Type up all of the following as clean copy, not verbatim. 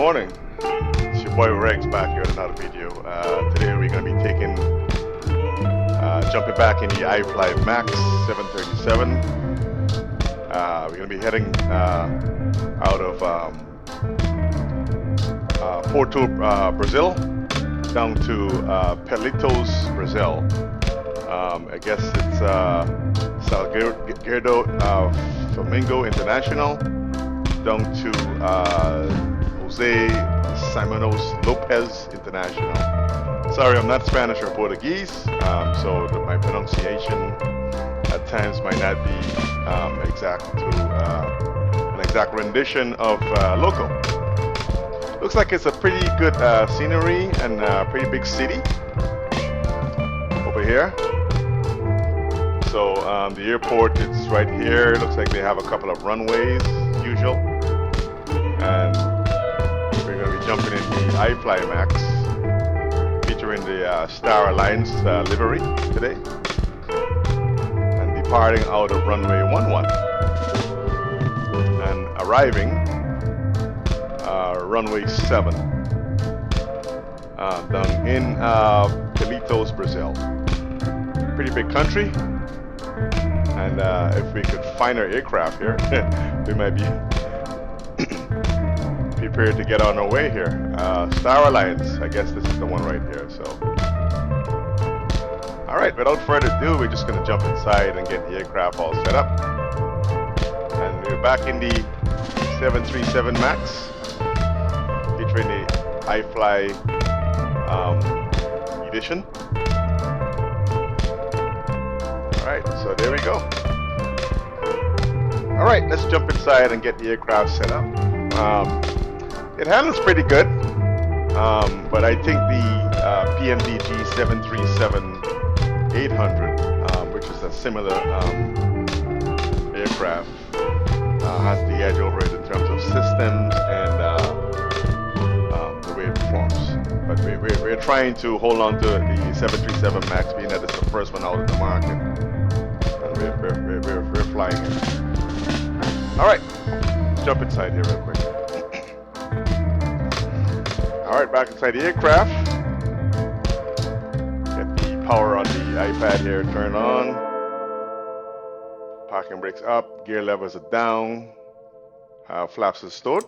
morning. It's your boy Rex back here with another video. Today we're going to be jumping back in the Ifly Max 737. We're going to be heading out of Porto, Brazil, down to Pelitos, Brazil. I guess it's Salgueiro Flamingo International, down to Jose Simonos Lopez International. Sorry, I'm not Spanish or Portuguese, so my pronunciation at times might not be an exact rendition of local. Looks like it's a pretty good scenery and a pretty big city over here. So the airport is right here. It looks like they have a couple of runways, usual. And we're going to be jumping in the Ifly Max, featuring the Star Alliance livery today, and departing out of runway 11 and arriving runway 7 down in Pelitos, Brazil. Pretty big country, and if we could find our aircraft here, we might be prepared to get on our way here. Star Alliance, I guess this is the one right here. So, all right, without further ado, we're just going to jump inside and get the aircraft all set up. And we're back in the 737 Max, featuring the Ifly edition. All right, so there we go. All right, let's jump inside and get the aircraft set up. It handles pretty good, but I think the PMDG 737-800, which is a similar aircraft, has the edge over it in terms of systems and the way it performs. But we're trying to hold on to the 737 MAX, being that it's the first one out in the market, and we're flying it. All right, let's jump inside here real quick. All right, back inside the aircraft. Get the power on the iPad here turned on. Parking brakes up, gear levers are down. Flaps are stored.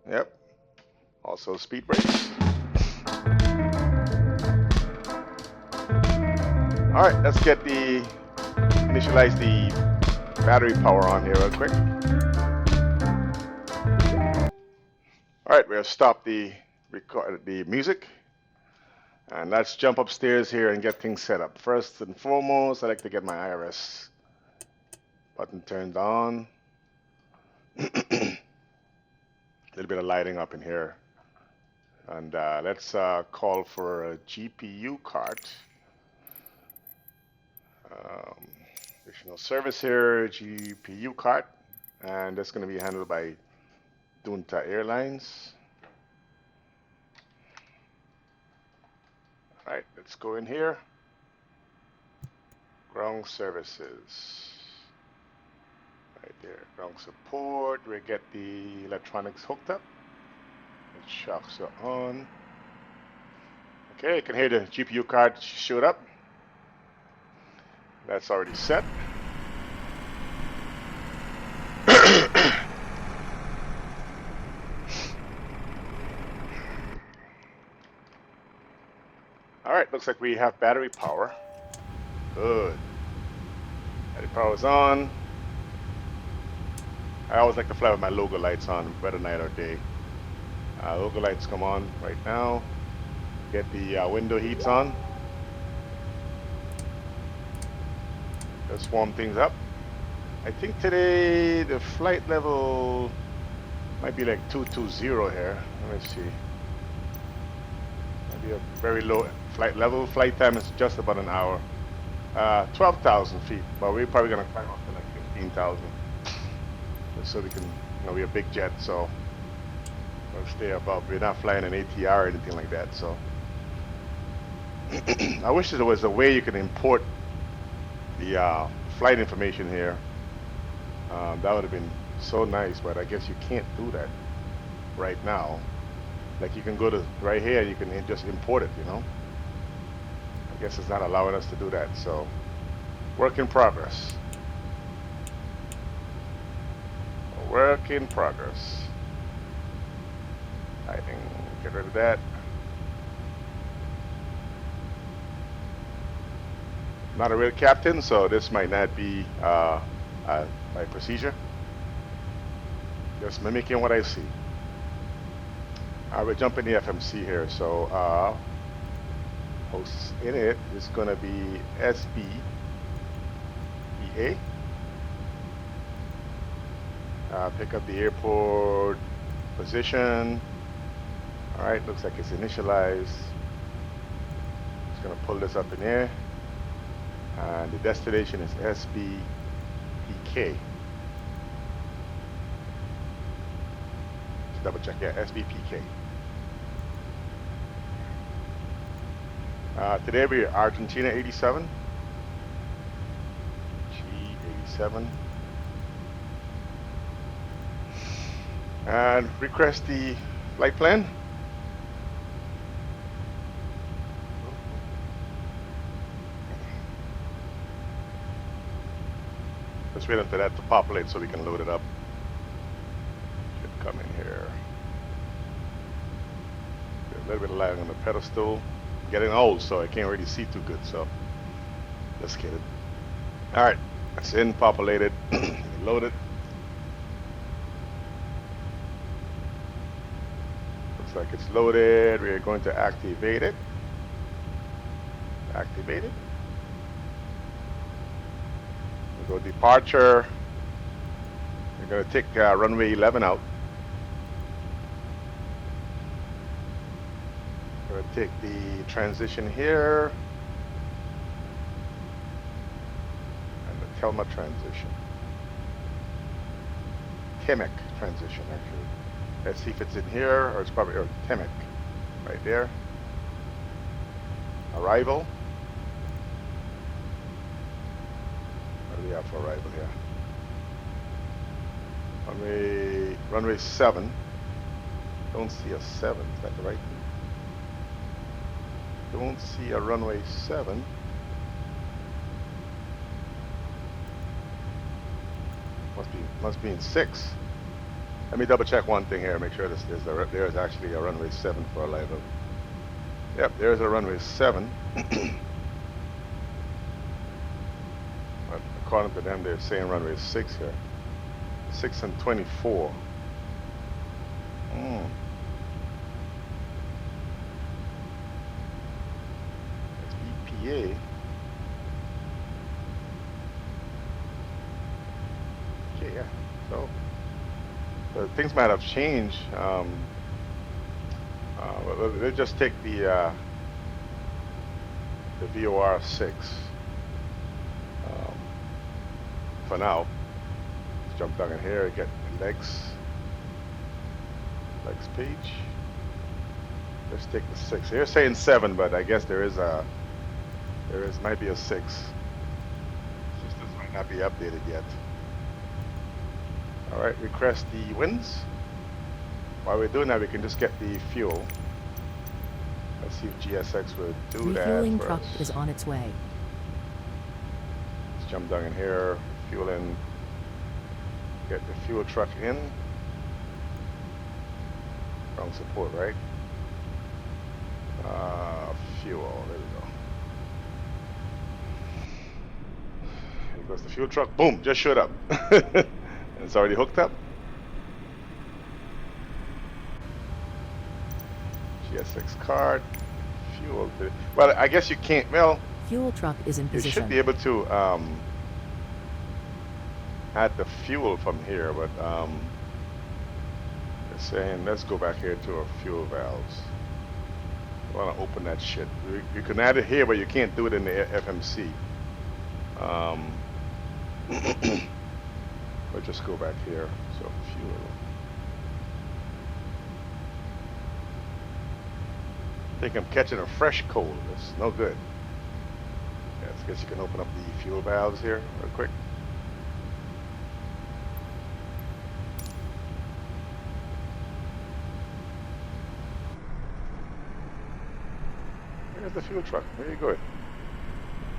Yep. Also speed brakes. All right, let's initialize the battery power on here real quick. All right, we'll stop the music, and let's jump upstairs here and get things set up. First and foremost, I like to get my IRS button turned on. A little bit of lighting up in here, and let's call for a GPU card. Additional service here, GPU card, and that's going to be handled by Dunta Airlines. All right, let's go in here. Ground services. Right there, ground support. We get the electronics hooked up. The shocks are on. Okay, you can hear the GPU card shoot up. That's already set. All right, looks like we have battery power. Good. Battery power is on. I always like to fly with my logo lights on, whether night or day. Logo lights come on right now. Get the window heats on. Let's warm things up. I think today the flight level might be like 220 here. Let me see. Might be a very low flight level. Flight time is just about an hour. 12,000 feet, but we're probably gonna climb up to like 15,000. So we can, we're a big jet, so we'll stay above. We're not flying an ATR or anything like that, so. I wish there was a way you could import the flight information here. That would have been so nice, but I guess you can't do that. right now. Like you can go to right here, you can just import it, you know. I guess it's not allowing us to do that, so work in progress. Work in progress. I can get rid of that. Not a real captain, so this might not be my procedure. Just mimicking what I see. We're jumping the FMC here, so hosts in it is going to be Sbpk. Pick up the airport position. All right, looks like it's initialized. Just going to pull this up in here. And the destination is Sbpk. Just double check, yeah, Sbpk. Today we're Argentina 87. G87. And request the flight plan. Let's wait until that to populate so we can load it up. Should come in here. A little bit of lag on the pedestal. Getting old, so I can't really see too good, so let's get it. Alright, it's in, populated, loaded. Looks like it's loaded. We're going to activate it. Activate it. We'll go departure. We're going to take runway 11 out. We're going to take the transition here. And the Telma transition. Temic transition, actually. Let's see if it's in here, or it's probably Temic. Right there. Arrival. What do we have for arrival here? Runway 7. Don't see a 7. Is that the right thing? Don't see a runway 7. Must be in 6. Let me double check one thing here. Make sure there's actually a runway 7 for arrival. Yep, there's a runway 7. But according to them, they're saying runway 6 here. 6 and 24. EPA. Okay, yeah. So things might have changed. They just take the VOR 6 for now. Let's jump down in here, get legs page. Let's take the 6. They're saying 7, but I guess might be a 6. Systems might not be updated yet. All right, request the winds. While we're doing that, we can just get the fuel. Let's see if GSX will do that. Refueling truck is on its way. Let's jump down in here, fuel in, get the fuel truck in. Wrong support, right? Fuel, there we go. Here goes the fuel truck. Boom, just showed up. It's already hooked up. GSX card, fuel. Well, I guess you can't. Well, fuel truck is in you position. should be able to add the fuel from here, but they're saying let's go back here to our fuel valves. I want to open that shit. You can add it here, but you can't do it in the FMC. But just go back here. So fuel. I think I'm catching a fresh cold. It's no good. Yeah, I guess you can open up the fuel valves here real quick. Where's the fuel truck? Where are you going?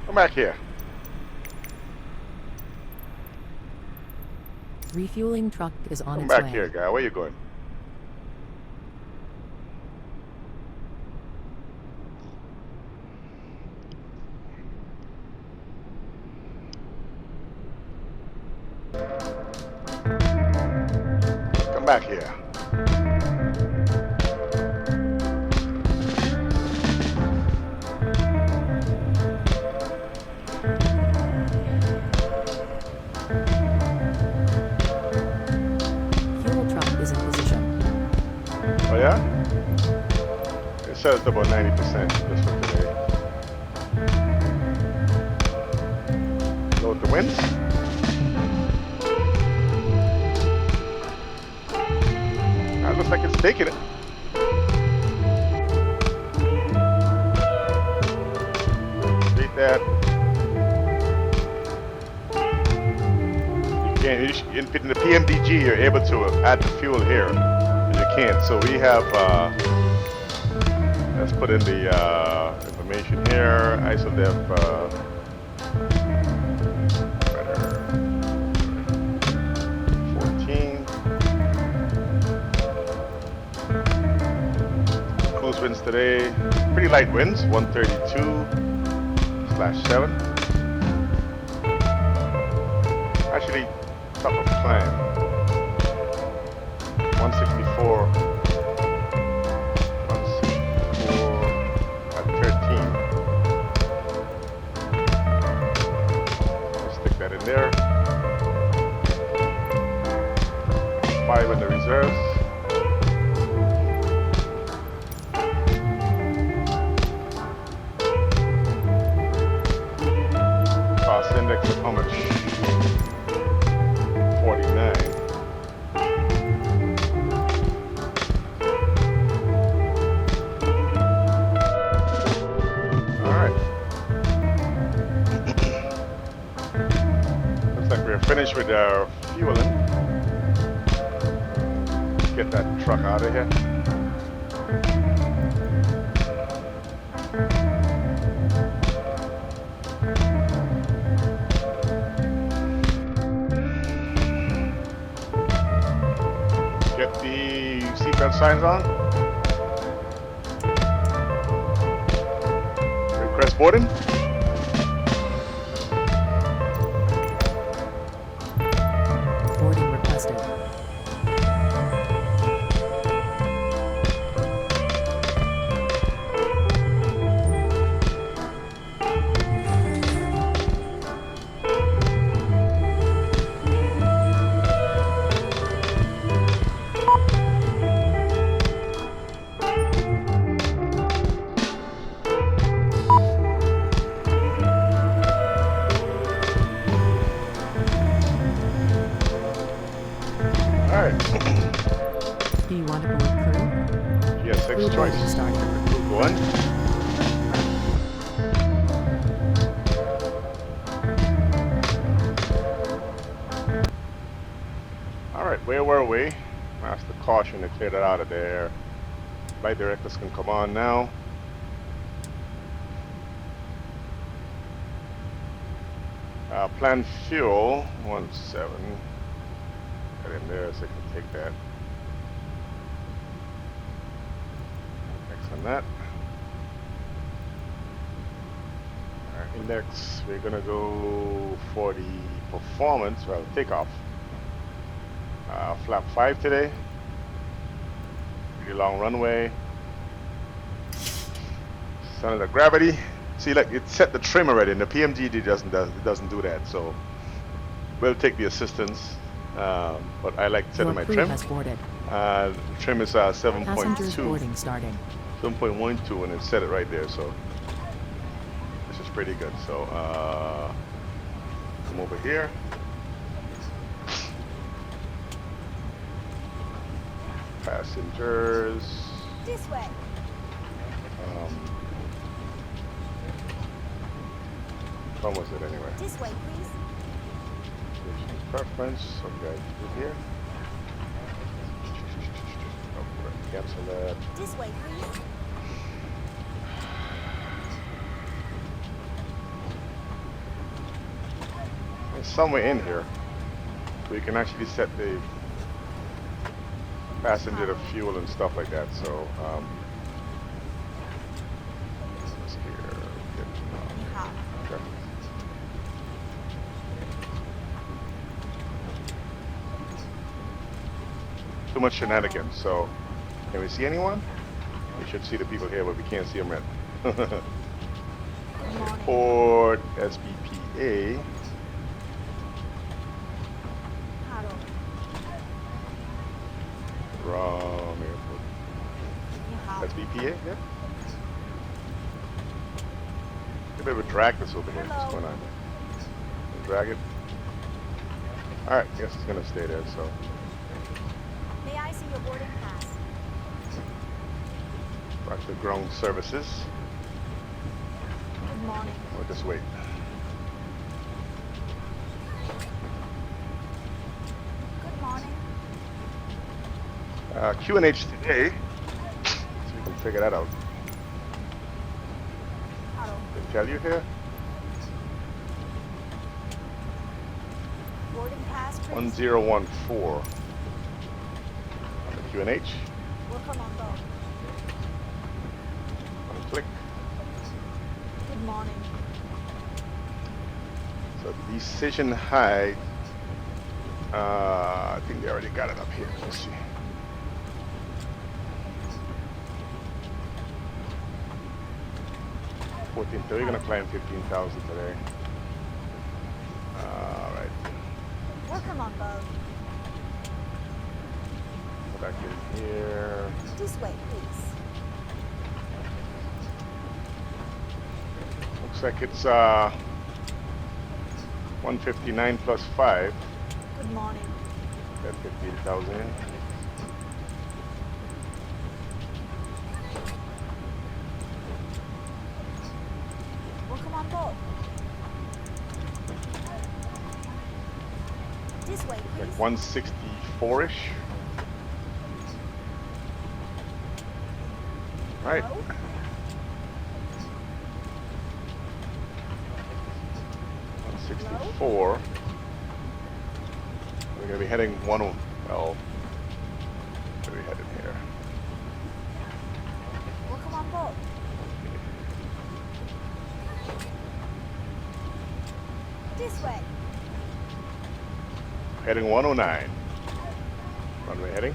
Come back here. Refueling truck is on Come its back way. here, guy. Where you going? Come back here. Fuel truck is in position. Oh yeah? It says it's about 90% just for today. Load the winds. That looks like it's taking it. Beat that. In the PMDG, you're able to add the fuel here, and you can't. So we have, let's put in the information here. ISODEF, better, 14. Close winds today, pretty light winds, 132/7. Actually, top of climb, 164 at 13. Let's stick that in there. 5 in the reserves. Cost index of how much? 49. Alright. Looks like we're finished with our fueling. Let's get that truck out of here. Get the seatbelt signs on. Request boarding. Boarding requested. Alright. Do you want to board crew? Yes, Crew next choice. boarding started. Go on. Alright, where were we? Master caution to clear that out of there. Flight directors can come on now. Planned fuel, 17. Get in there so I can take that. Next on that. Alright, index, we're gonna go for the performance, well, takeoff. Flap 5 today. Pretty long runway. Center of gravity. See, like it set the trim already, and the PMGD doesn't do that. So we'll take the assistance, but I like setting Your my crew trim. has boarded. The trim is Passengers 7.2, boarding starting. 7.12, and it set it right there. So this is pretty good. So come over here. Passengers. This way. When was it anyway? This way, please. Station preference. So we got it here. Oh, cancel that. This way, please. It's somewhere in here where you can actually set the passenger to fuel and stuff like that. So, let's here. Okay. Too much shenanigans. So, can we see anyone? We should see the people here, but we can't see them yet. Port SBPA. Wrong airport. SBPA, yeah. A bit of a drag this over here. What's going on? Drag it. Alright, guess it's gonna stay there, so. May I see your boarding pass? Back to ground services. Good morning. We'll just wait. Good morning. QNH today. So you can figure that out. Hello. They tell you here. Boarding pass, please. 1014 on the QNH. Welcome on board. Click. Good morning. So decision height. I think they already got it up here. Let's see. So you're gonna climb 15,000 today. All right. Welcome on board. Go back in here. This way, please. Looks like it's 159 plus 5. Good morning. Got 15,000 in. Welcome on board. This way, Like please. 164-ish. Right. Hello? 164. We're gonna be heading well, where are we headed here? Welcome on board. This way. Heading 109. Runway heading.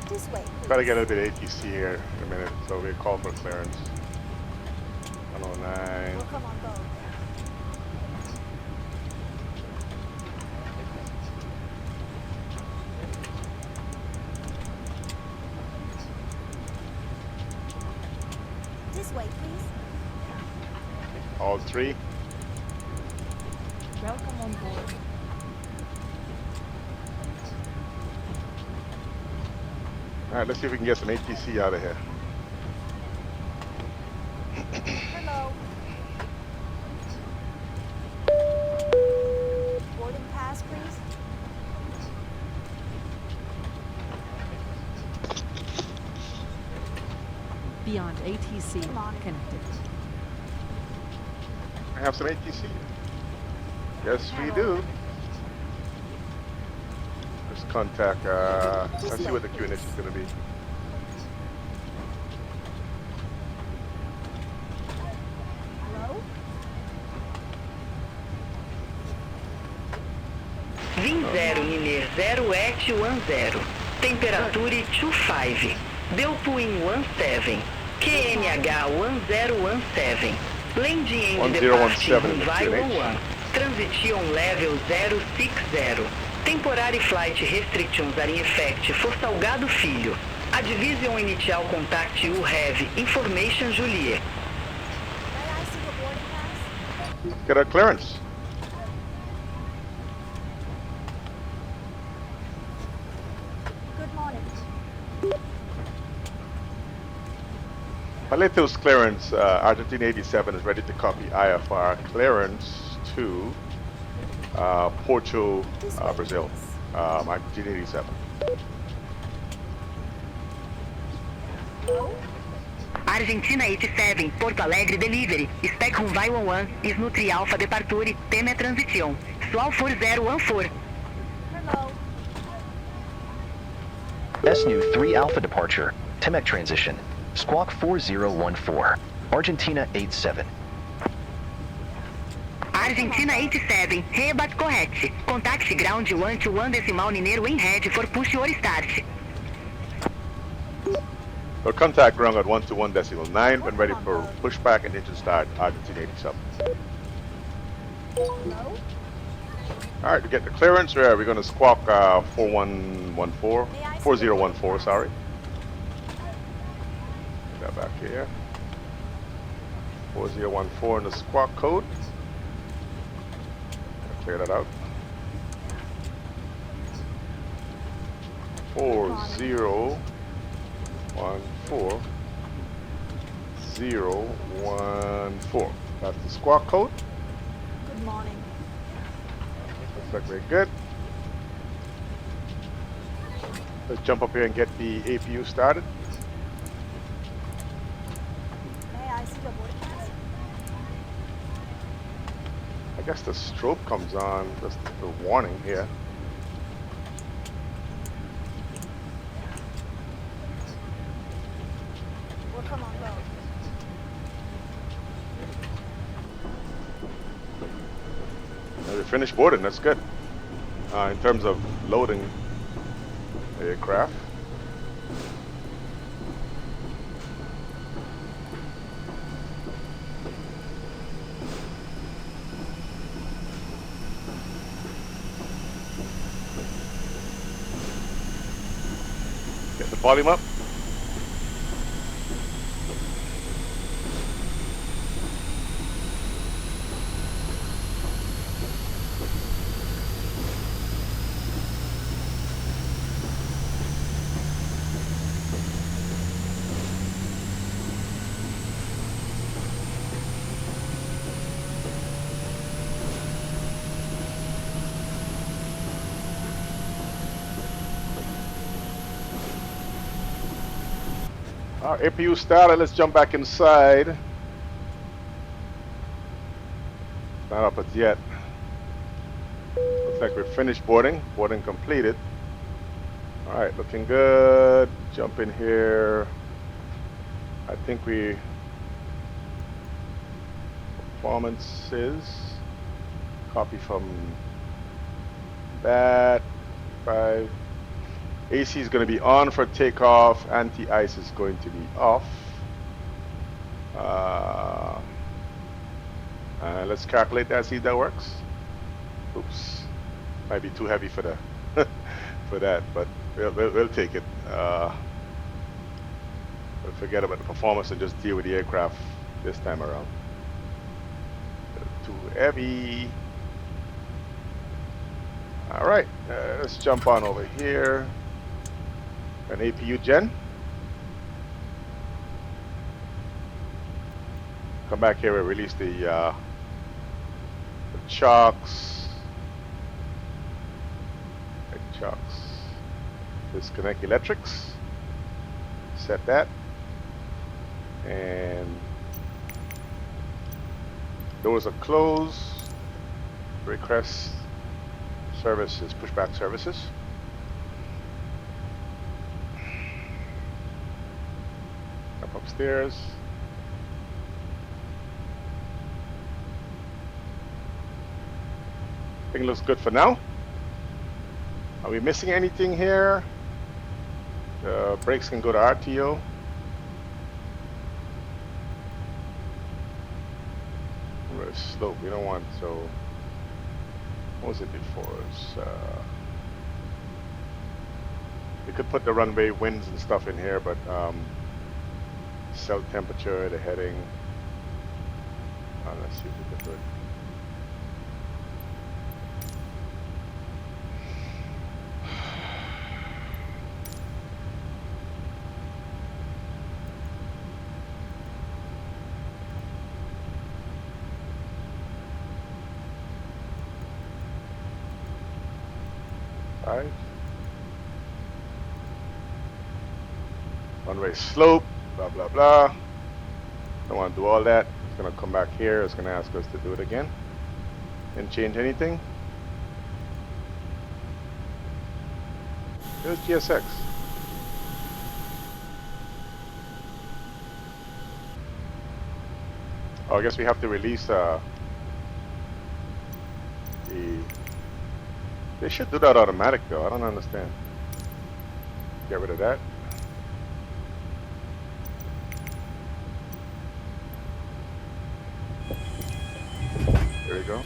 This way, please. Try to get a bit ATC here in a minute, so we'll call for clearance. 109. Welcome on board. This way, please. All three. Welcome on board. Alright, let's see if we can get some ATC out of here. Hello. Boarding pass, please. Beyond ATC Come on. connected. I have some ATC. Yes, we do. Let's contact, let's see what the QNH is going to be. Hello? Vim 0 Niner 0 at 10. Temperature 25. Delpuin 17. QNH 1017. Landing end 1017 departing in the Viral QNH. 1. Transition level 060. Temporary flight restrictions are in effect for Salgado Filho. A division initial contact you have information Juliet. May I see your boarding pass? Get a clearance. Good morning. Paletos clearance, Argentine 87 is ready to copy IFR clearance to Porto, This way, Brazil. please. Argentine 87. Hello? Argentina 87, Porto Alegre Delivery. Spec Runway 11, Snutri Alpha Departure, Teme Transition. pessoal for 014. Hello. SNU 3 Alpha departure. Temec transition. Squawk 4014. Argentina 87. Argentina 87, rebat correct. Contact ground 121 decimal Mineiro in head for push or start. So contact ground at 121.9 when ready for pushback and engine start, Argentina 87. Hello? Alright, to get the clearance, we're going to squawk 4014, sorry. Put that back here. 4014 in the squawk code. Clear that out. 4014 014. That's the squawk code. Good morning. Looks like we're good. Let's jump up here and get the APU started. May I see your boarding pass? I guess the strobe comes on, just the warning here. We'll come on low. We finished boarding, that's good. In terms of loading the aircraft. Get the volume up. Our APU started, let's jump back inside. Not up as yet. Looks like we're finished boarding. Boarding completed. Alright, looking good. Jump in here. I think we... Performances. Copy from that. 5. AC is going to be on for takeoff. Anti-ice is going to be off. Let's calculate that, see if that works. Oops, might be too heavy for the for that, but we'll take it. We'll forget about the performance and just deal with the aircraft this time around. Too heavy. All right, let's jump on over here. An APU gen. Come back here and release the chocks. Chocks. Disconnect electrics. Set that. And doors are closed. Request services, pushback services. Up upstairs. I think it looks good for now. Are we missing anything here? The brakes can go to RTO. We're slope, we don't want, so what was it before? We could put the runway winds and stuff in here, but cell temperature, the heading. Let's see if we can do it. Runway slope, blah blah blah. Don't want to do all that. It's gonna come back here. It's gonna ask us to do it again. Didn't change anything. There's GSX. Oh, I guess we have to release the... They should do that automatic though. I don't understand. Get rid of that. There we go.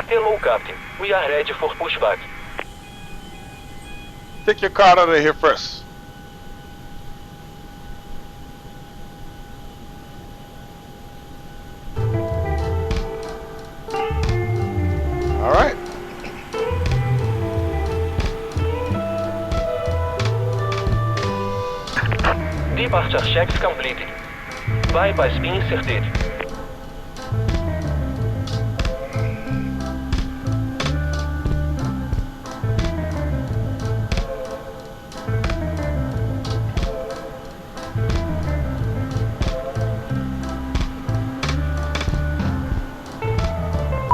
Hello, Captain. We are ready for pushback. Take your car out of here first. All right. Departure checks completed. Bypass pin inserted.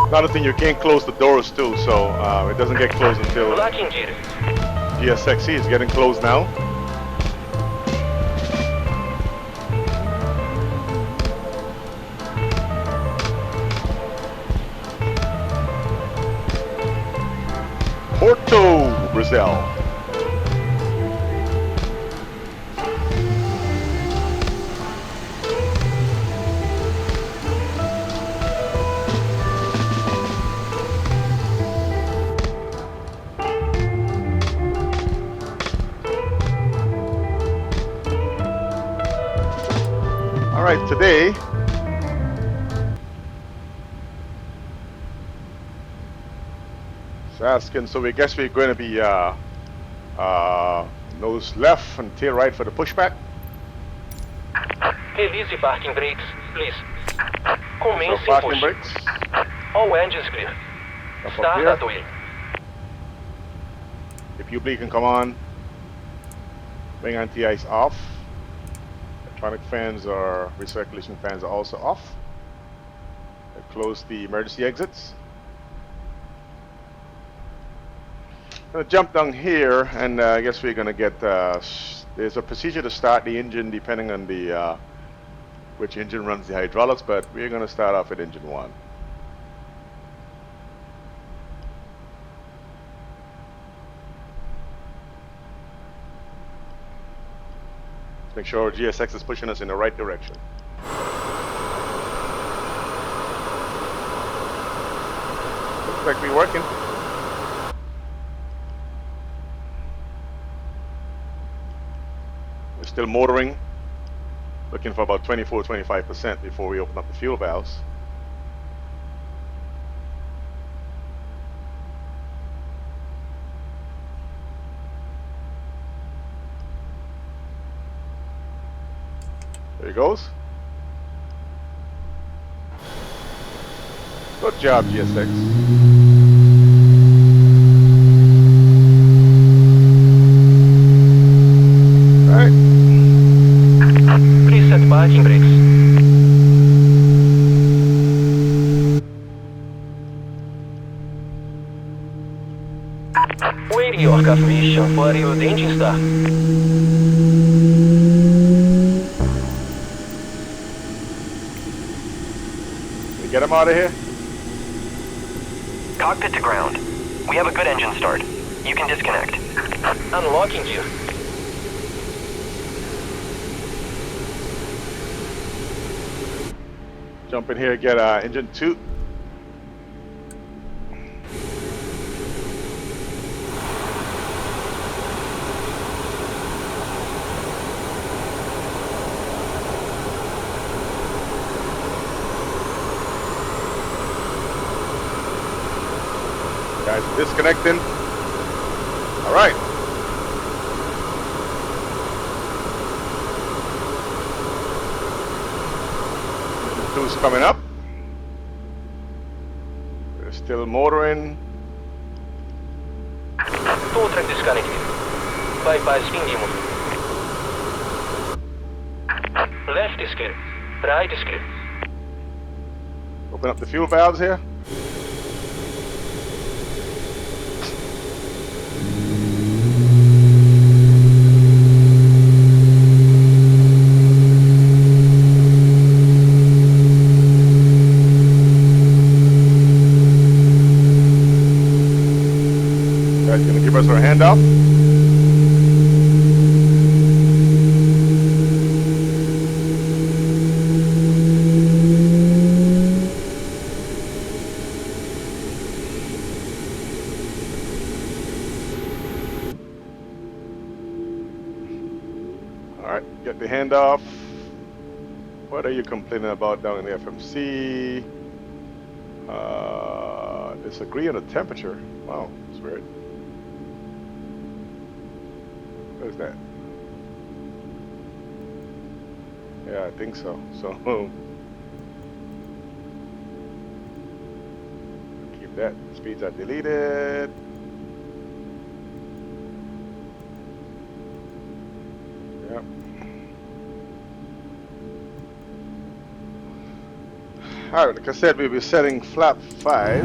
Another thing, you can't close the doors too, so it doesn't get closed until Locking gear. GSXC is getting closed now. Porto, Brazil. All right, today it's asking, so we guess we're going to be nose left and tail right for the pushback. Release parking brakes, please. So Commence parking push. brakes. All engines clear. Up up Start here. at wheel. If you bleed can come on. Wing anti-ice off. Electronic fans or recirculation fans are also off. Close the emergency exits. Gonna jump down here, and I guess we're gonna get. There's a procedure to start the engine depending on the which engine runs the hydraulics, but we're gonna start off with engine 1. Let's make sure GSX is pushing us in the right direction. Looks like we're working. We're still motoring, looking for about 24-25% before we open up the fuel valves. There he goes. Good job, GSX. Alright. Preset parking brakes. Waiting your confirmation for your engine start. We get him out of here. Cockpit to ground. We have a good engine start. You can disconnect. Unlocking gear. Jump in here, get engine 2. Guys, disconnecting. All right. Engine 2's coming up. We're still motoring. Tow track disconnected. Bypass pin removed. Left is clear. Right is clear. Open up the fuel valves here. Guys, gonna give us our handoff. Alright, get the handoff. What are you complaining about down in the FMC? Disagree on the temperature. Wow, that's weird. What is that? Yeah, I think so. So keep that. Speeds are deleted. Yep. Alright, like I said, we'll be setting flap 5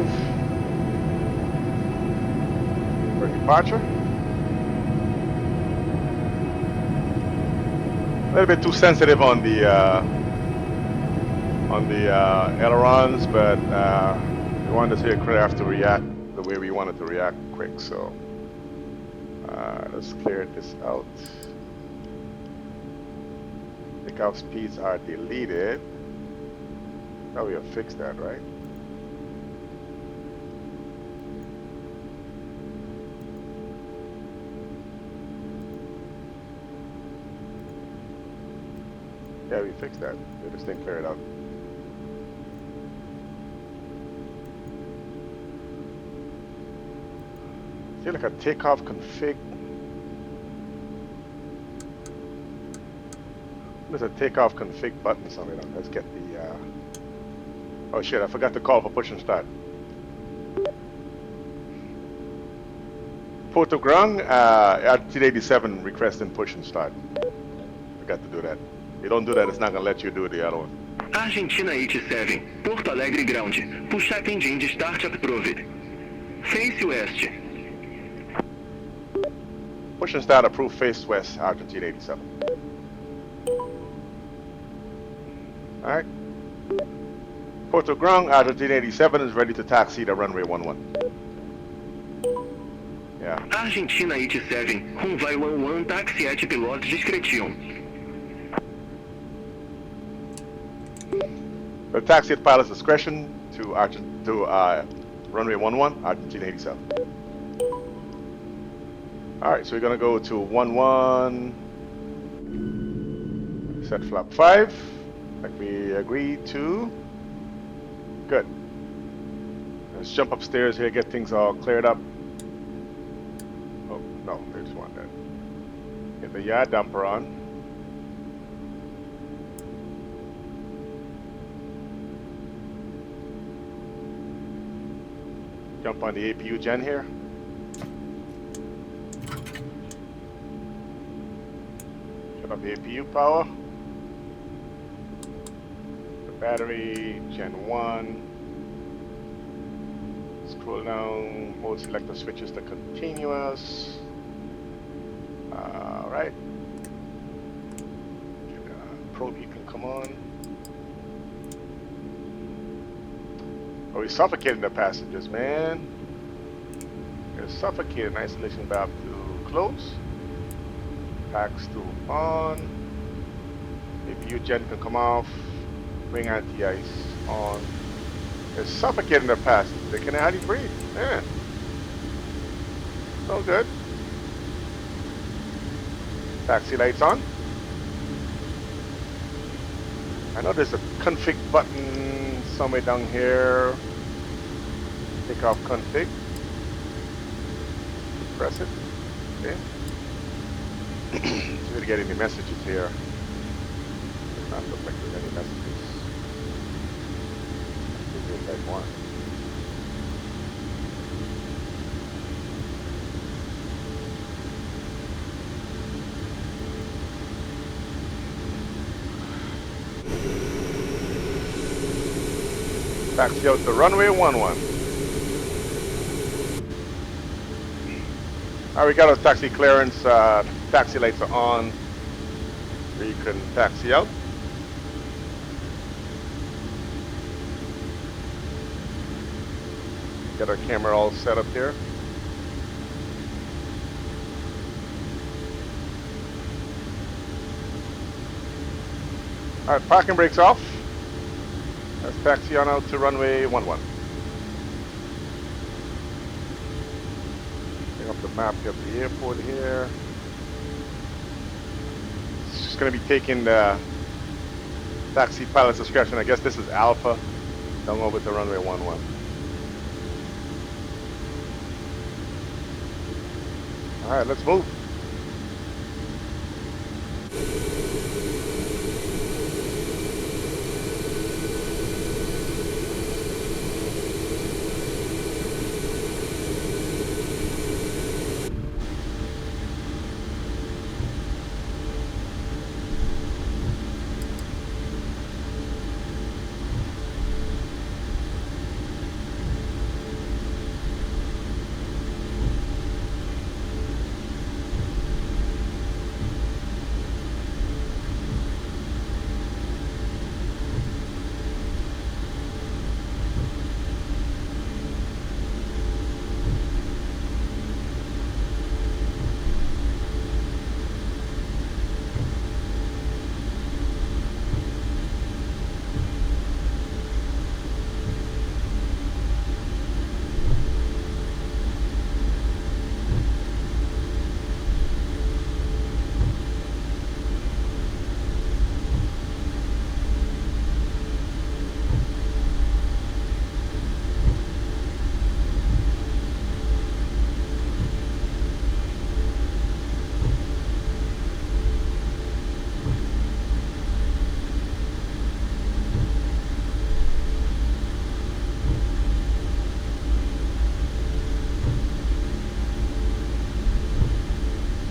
for departure. A little bit too sensitive on the ailerons, but we want this aircraft to react the way we want it to react quick. So let's clear this out. Takeoff speeds are deleted. Now we have fixed that, right? Yeah, we fixed that. Let this thing clear it out. Feel like a takeoff config. There's a takeoff config button somewhere. Let's get the. Oh shit! I forgot to call for push and start. Porto Grung, altitude 87 requesting push and start. Forgot to do that. If you don't do that, it's not gonna let you do the other one. Argentina 87, Porto Alegre Ground. Push type engine de start approved. Face west. Push and start approved. Face west, altitude 87. All right. Porto Grung, altitude 87 is ready to taxi to runway 11. Yeah. Argentina 87, runway 11, taxi at pilote discretion. The taxi at pilot's discretion to runway 11, Argentina 87. All right, so we're gonna go to 11. Set flap 5, like we agreed to. Good. Let's jump upstairs here, get things all cleared up. Oh, no, they just want that. Get the yaw dumper on. Jump on the APU gen here. Shut up the APU power. Battery, Gen 1. Scroll down, mode selector switches to continuous. Alright. Probe can come on. Oh, he's suffocating the passengers, man. They're suffocating. Isolation valve to close. Packs to on. APU gen can come off. Wing anti-ice on. They're suffocating the passengers. They can hardly breathe. Man. So good. Taxi lights on. I know there's a config button somewhere down here. Take off config. Press it. Okay. See if we get any messages here. Does not look like there's any messages. Like one. Taxi out to runway 11. Alright, we got our taxi clearance. Taxi lights are on. You can taxi out. Get our camera all set up here. Alright, parking brakes off. Let's taxi on out to runway 11. Bring up the map of the airport here. It's just going to be taking the taxi pilot's discretion. I guess this is Alpha. Down over to runway 11. Alright, let's move.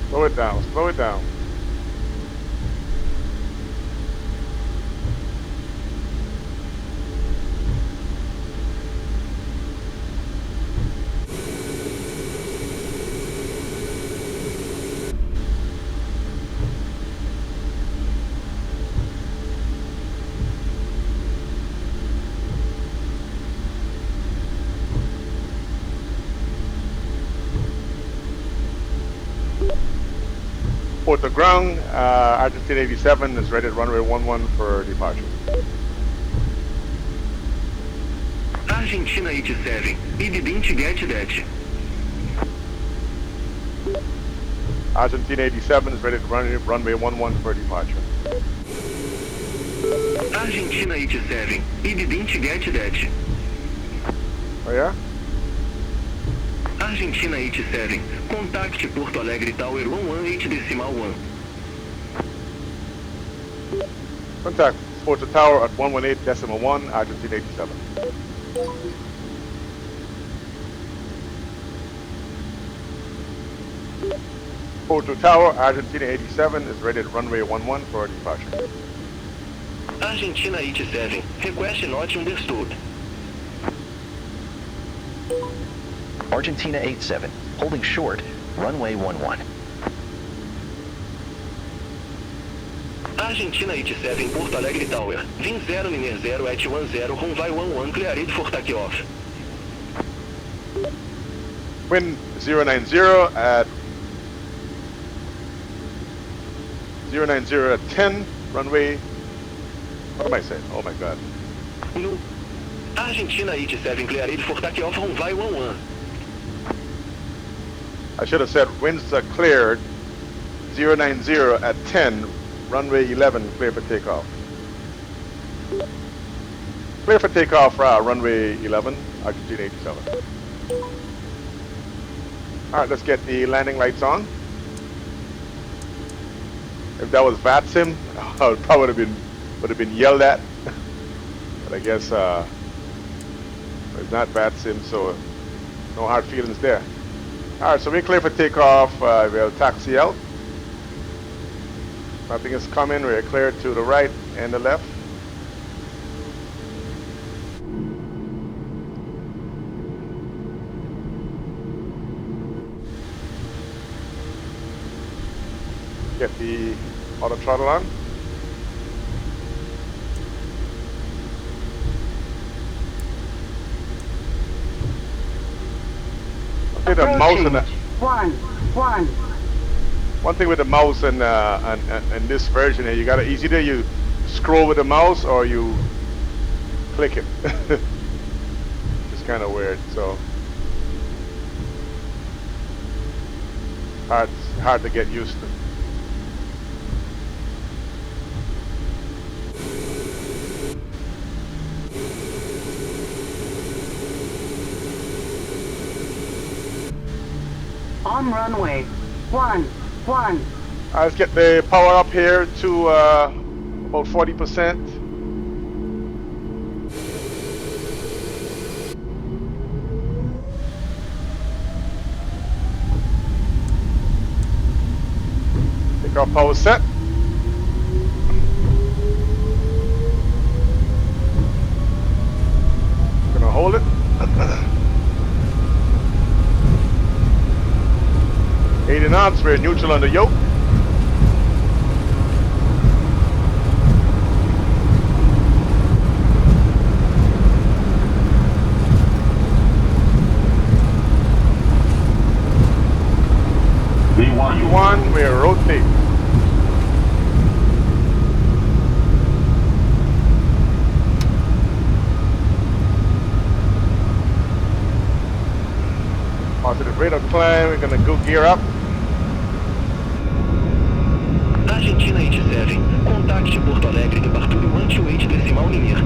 Slow it down, slow it down. Port to ground, Argentina 87 is ready at runway 11 for departure. Argentina 87, evidente get that. Argentina 87 is ready to runway 11 for departure. Argentina 87, evidente get that. Oh yeah? Argentina 87, contacte Porto Alegre Tower 118.1. Contact Porto Tower at 118.1, Argentina 87. Porto Tower, Argentina 87 is ready at runway 11 for departure. Argentina 87, request not understood. Argentina 87, holding short, runway 11. Argentina 87, Porto Alegre Tower, Vin 0 Linear 0 at 10, runway 11, cleared for takeoff. Wind 090 at 090 at 10, runway, what am I saying? Oh my god. No. Argentina 87, cleared for takeoff, runway 11. I should have said winds are cleared 090 at 10, runway 11, clear for takeoff. Clear for takeoff, runway 11, Argentina 87. Alright, let's get the landing lights on. If that was VATSIM, I would probably would have been yelled at. But I guess it's not VATSIM, so no hard feelings there. Alright, so we're clear for takeoff. We'll taxi out. Nothing is coming. We're clear to the right and the left. Get the auto throttle on. Okay, the mouse and one thing with the mouse and this version here, you gotta either you scroll with the mouse or you click it. It's kind of weird, so hard to get used to. On runway 11. Let's get the power up here to about 40%. Take our power set. Gonna hold it. 80 knots, we're neutral on the yoke. V1, we're rotate. Positive rate of climb, we're gonna go gear up. Argentina 87, contacte Porto Alegre, departure 128 decimal near.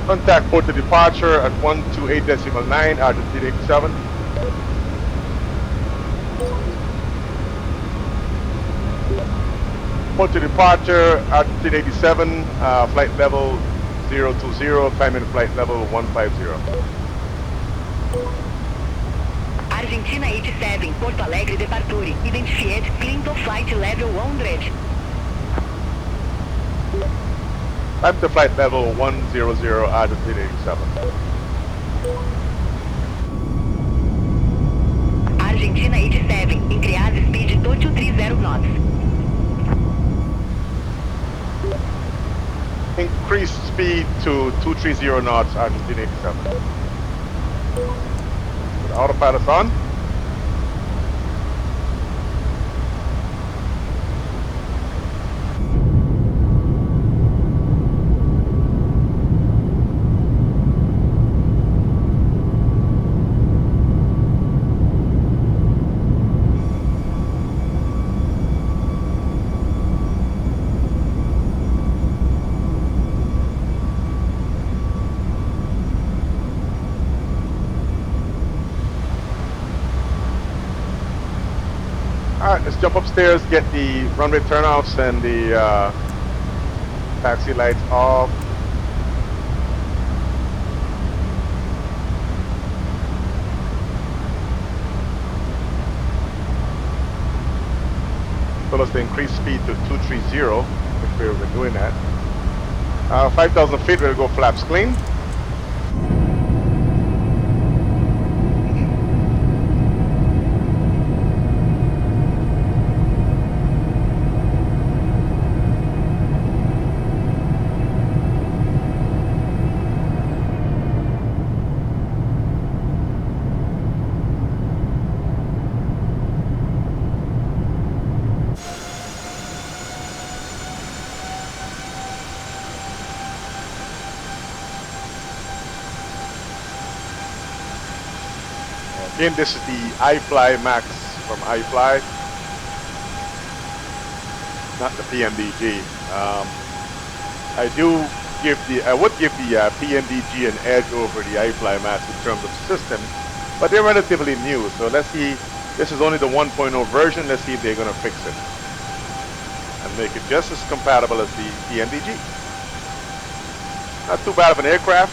Contact port to departure at 128.9, Argentina 87. Port to departure, Argentina 87, flight level 020, climbing flight level 150. Argentina 87, Porto Alegre departure. Identified Clinton flight level 100. Climb to flight level 100, Argentina 87. Argentina 87, increase speed 230 knots. Increase speed to 230 knots, Argentina 87. Put the autopilot's on. Alright, let's jump upstairs, get the runway turnouts and the taxi lights off. Told us to increase speed to 230, which we've been doing that. 5,000 feet, we'll go flaps clean. Again, this is the Ifly Max from Ifly, not the PMDG. I would give the PMDG an edge over the Ifly Max in terms of system, but they're relatively new. So let's see. This is only the 1.0 version. Let's see if they're going to fix it and make it just as compatible as the PMDG. Not too bad of an aircraft.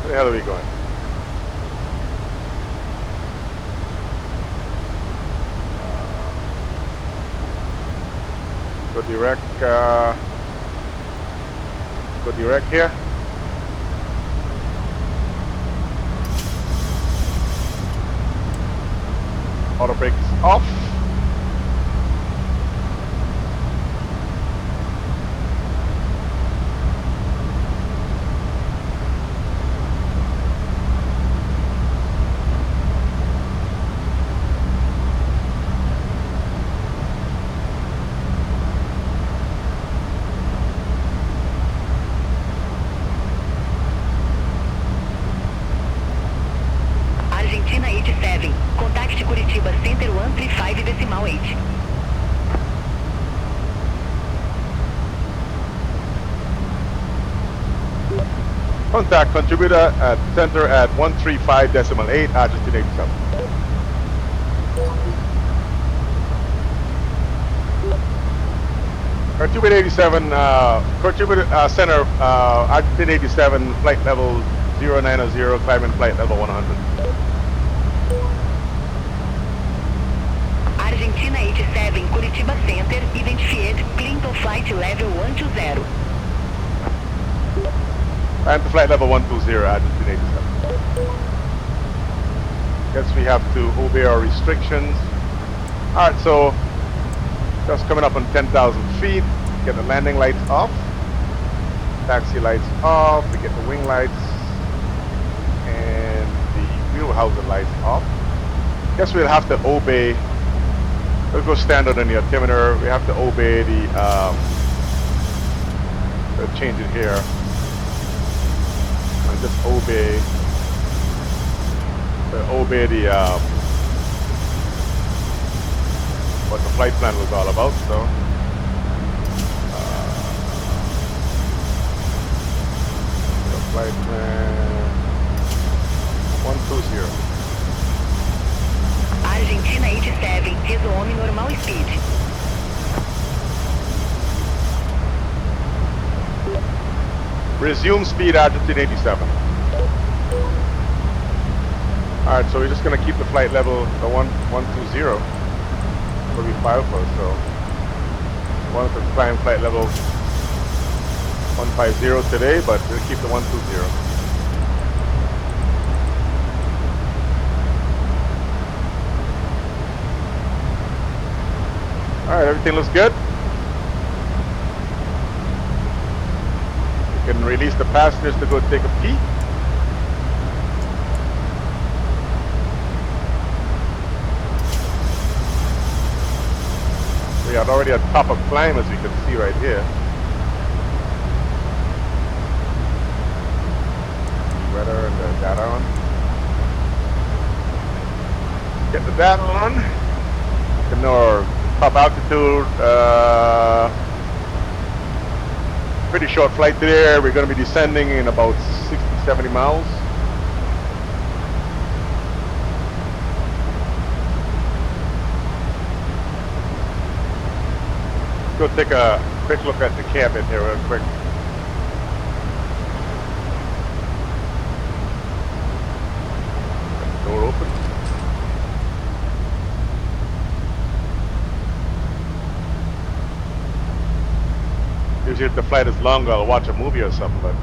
Where the hell are we going? Go direct here. Auto brakes off. Argentina 87, contacte Curitiba Center 135.8. Contact contributor at center at 135.8, Argentina 87. Contributor 87, contributor center, Argentina 87, flight level 090, climbing flight level 100. Argentina 87, Curitiba Center, identified Clinton flight level 120. Climb to flight level 120, Argentina 87. Guess we have to obey our restrictions. Alright, so just coming up on 10,000 feet. Get the landing lights off. Taxi lights off. We get the wing lights and the wheel housing lights off. Guess we'll have to obey. We'll go standard on the altimeter. We have to obey the change it here. And just obey the what the flight plan was all about. So the flight plan 120. Argentina 87, resume normal speed. Resume speed, Argentina 87. Alright, so we're just going to keep the flight level, the 120, where we filed for. So, wanted to climb flight level 150 today, but we'll keep the 120. Alright, everything looks good. You can release the passengers to go take a pee. We are already at top of climb, as you can see right here. Weather and the data on. Get the data on. You know our top altitude. Pretty short flight there. We're going to be descending in about 60-70 miles. Go take a quick look at the cabin here real quick. Door open. Usually if the flight is longer, I'll watch a movie or something, but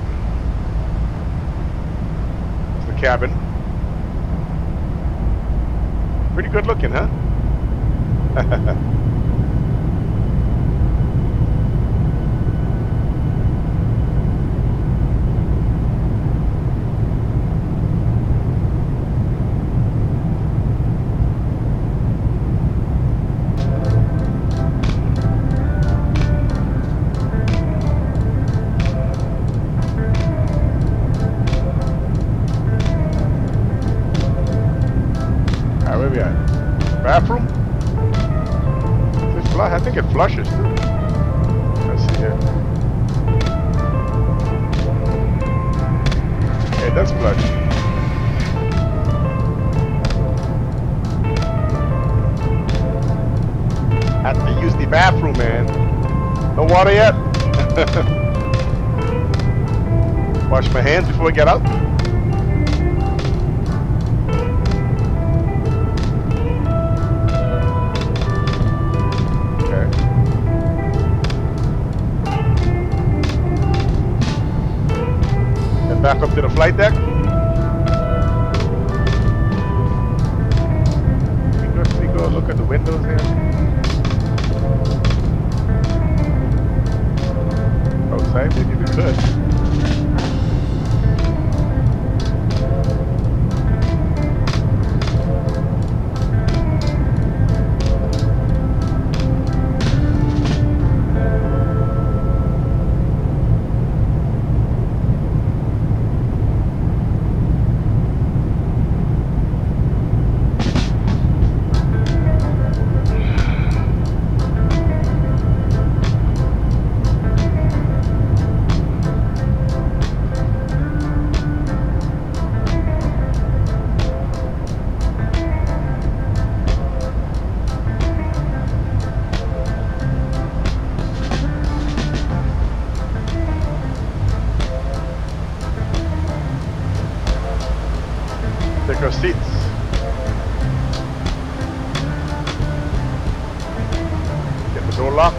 it's the cabin. Pretty good looking, huh? Where we at? Bathroom? Is it flush? I think it flushes too. Let's see here. Yeah, it does flush. Have to use the bathroom, man. No water yet? Wash my hands before I get out. flight deck. We go look at the windows here. Outside, maybe we could. Take our seats. Get the door locked.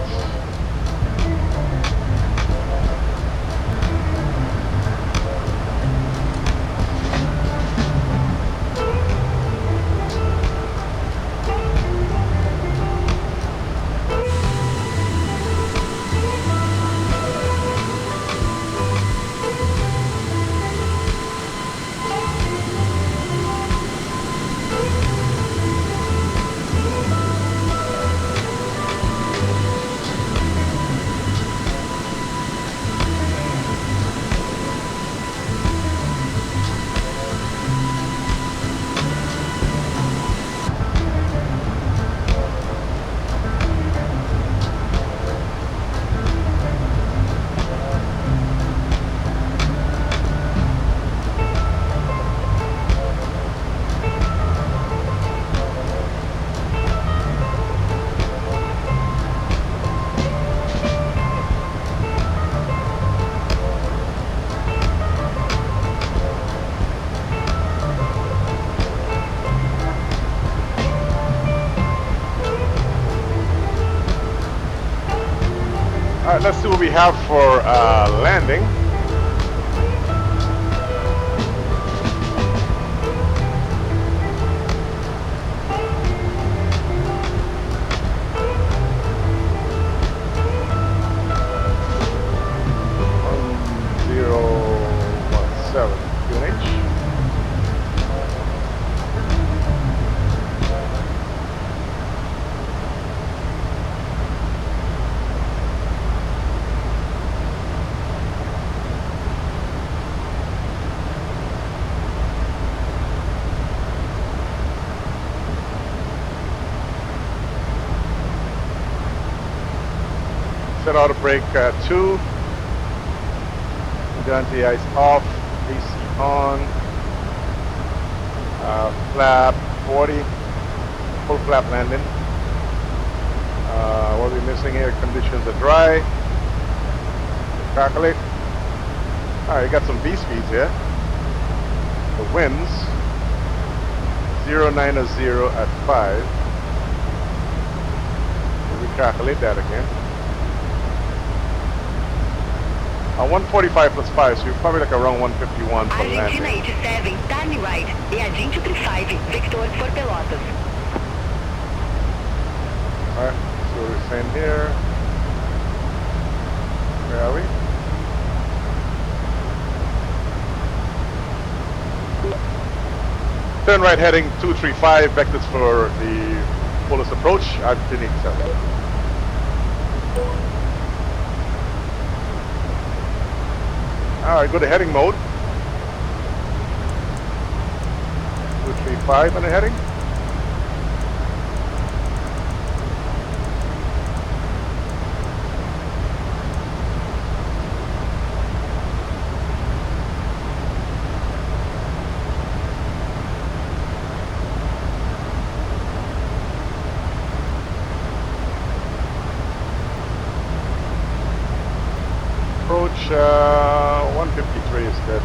Alright, let's see what we have for landing. UNH. Set auto brake 2. Anti-ice off. AC on. Flap 40. Full flap landing. What are we missing here? Conditions are dry. Calculate. Alright, you got some V speeds here. The winds 090 at 5. We calculate that again. 145 plus 5, so you're probably like around 151 for landing. Argentina 87, turn right, e adiante 35, Victor for Pelotas. Alright, so we're saying here. Where are we? Turn right heading 235, vectors for the fullest approach, Argentina 87. Alright, go to heading mode. 235 on the heading. Approach 153 is good.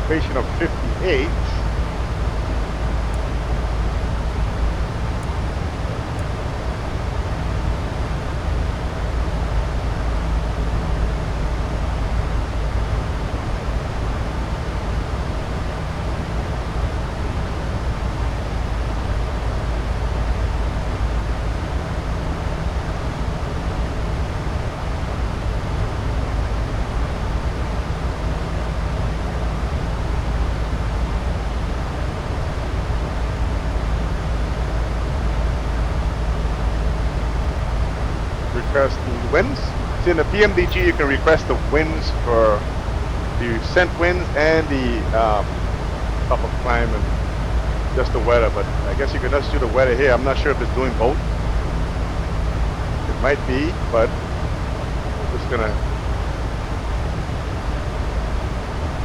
elevation of 58. Request the winds. See, in the PMDG you can request the winds for the descent winds and the top of climb and just the weather, but I guess you can just do the weather here. I'm not sure if it's doing both. It might be, but I'm just gonna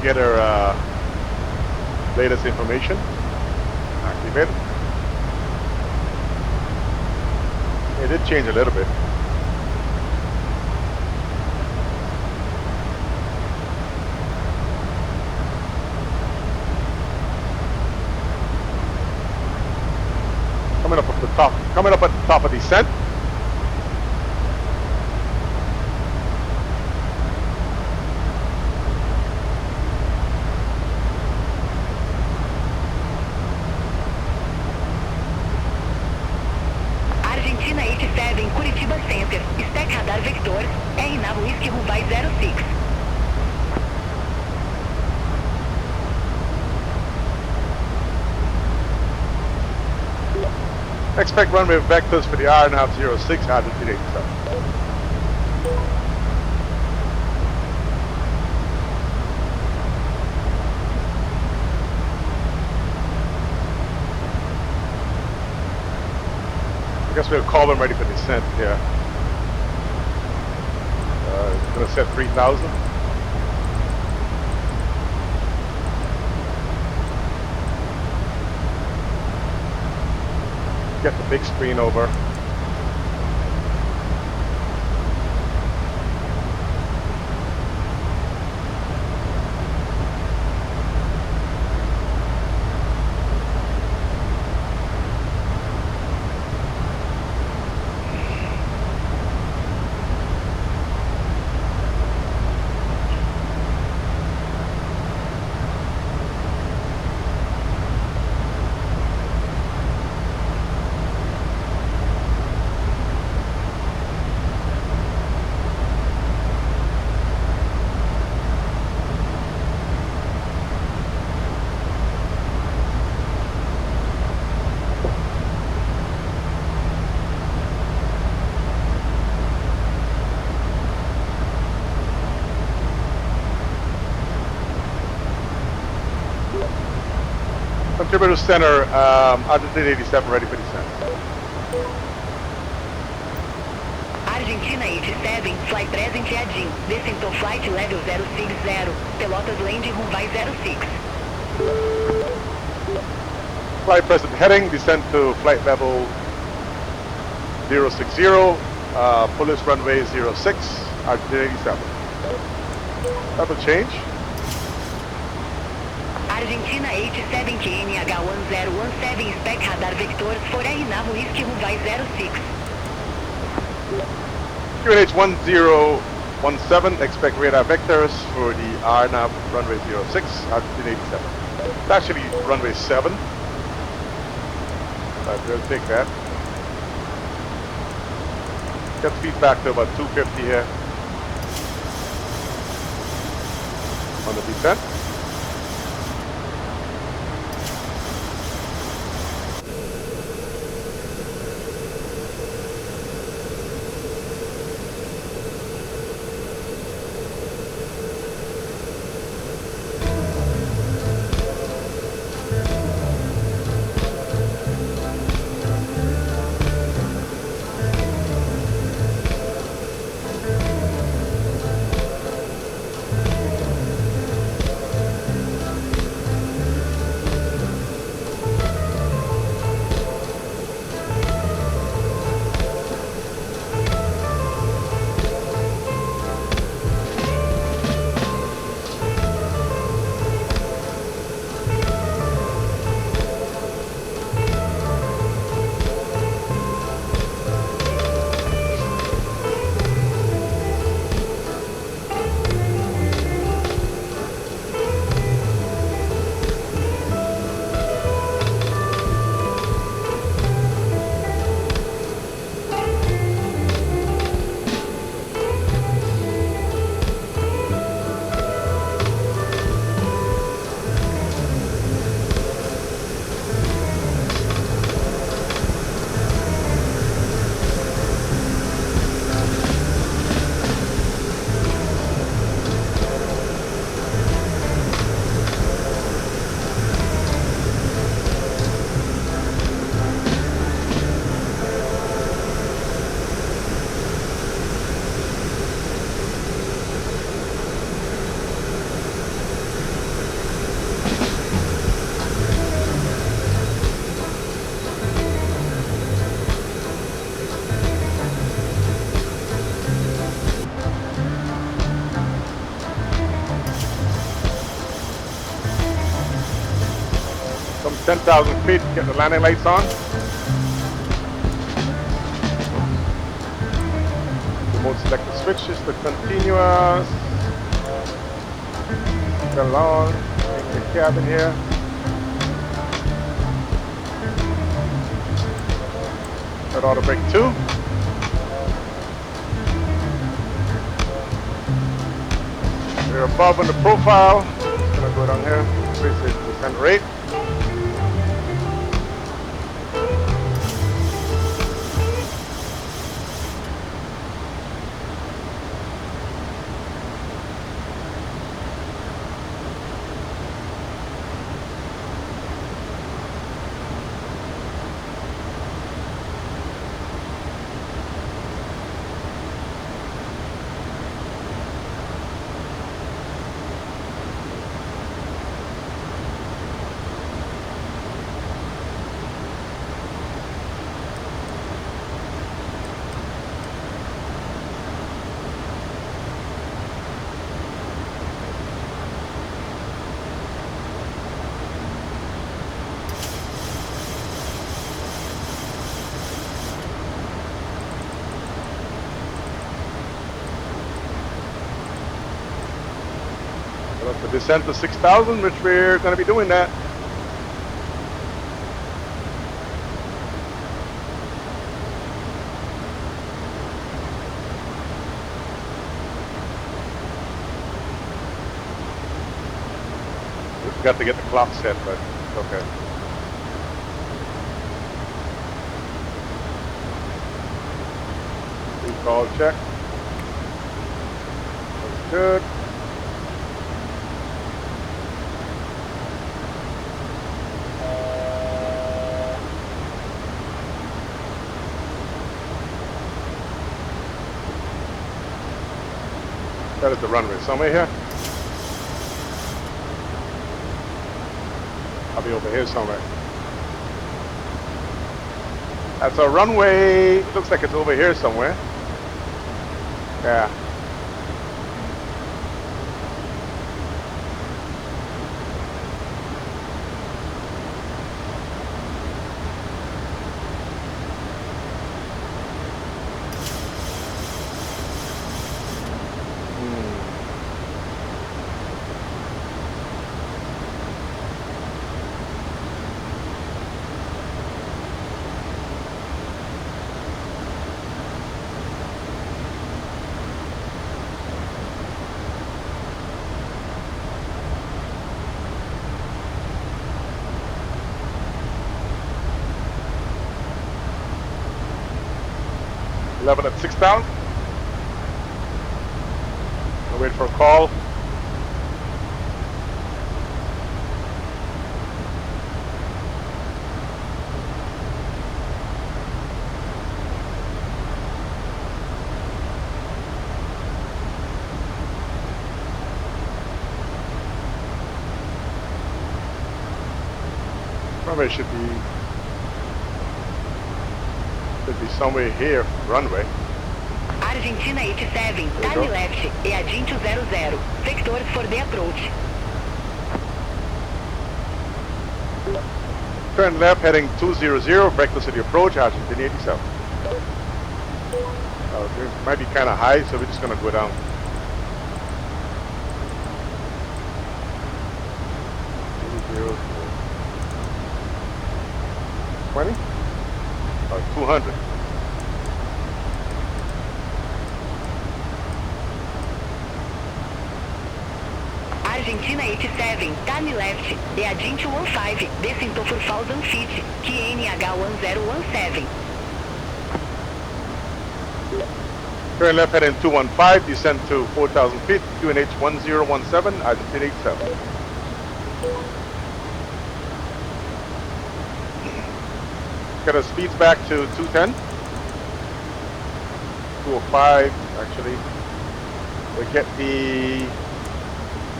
get our latest information. Activate it. It did change a little bit. Coming up at the top of descent. Argentina 87, Curitiba Center. Stack radar vector, R nav Whisky Runway 06. Expect runway vectors for the RNAV 06 altitude 87. I guess we'll call them ready for descent here. It's going to set 3,000. Get the big screen over. Contributor Center, altitude 87, ready for descent. Argentina 87, flight present Yadim. Descent to flight level 060. Pelotas landing runway 06. Flight present heading, descent to flight level 060, police runway 06, altitude 87. That will change. Argentina 87, KNH1017, spec radar vectors for R nav Whisky Runway 06. QNH 1017, expect radar vectors for the RNAV runway 06, altitude 87. It's actually runway 7, but we'll take that. Get speed back to about 250 here on the descent. 10,000 feet, get the landing lights on. Remote select the switches to continuous. Get along, take the cabin here. Set auto brake 2. We're above on the profile. Just gonna go down here. Increase the descent rate. The descent to 6,000, which we're going to be doing that. We've got to get the clock set, but it's okay. Recall check. That's good. That is the runway. Somewhere here? I'll be over here somewhere. That's our runway. It looks like it's over here somewhere. Yeah. Level at 6,000. I'll wait for a call. Runway should be somewhere here, runway. Argentina 87, time left, e adinte 00. Vectors for the approach. Turn left, heading 200, vector city approach, Argentina 87. It might be kind of high, so we're just going to go down. $20? Or 200. Argentina 87, time left, e adinte 15, descendou for 1000 feet, QNH 1017. Turn left, heading 215, descend to 4,000 feet, QNH 1017, Argentina 87. Get our speeds back to 210. 205, actually. We get the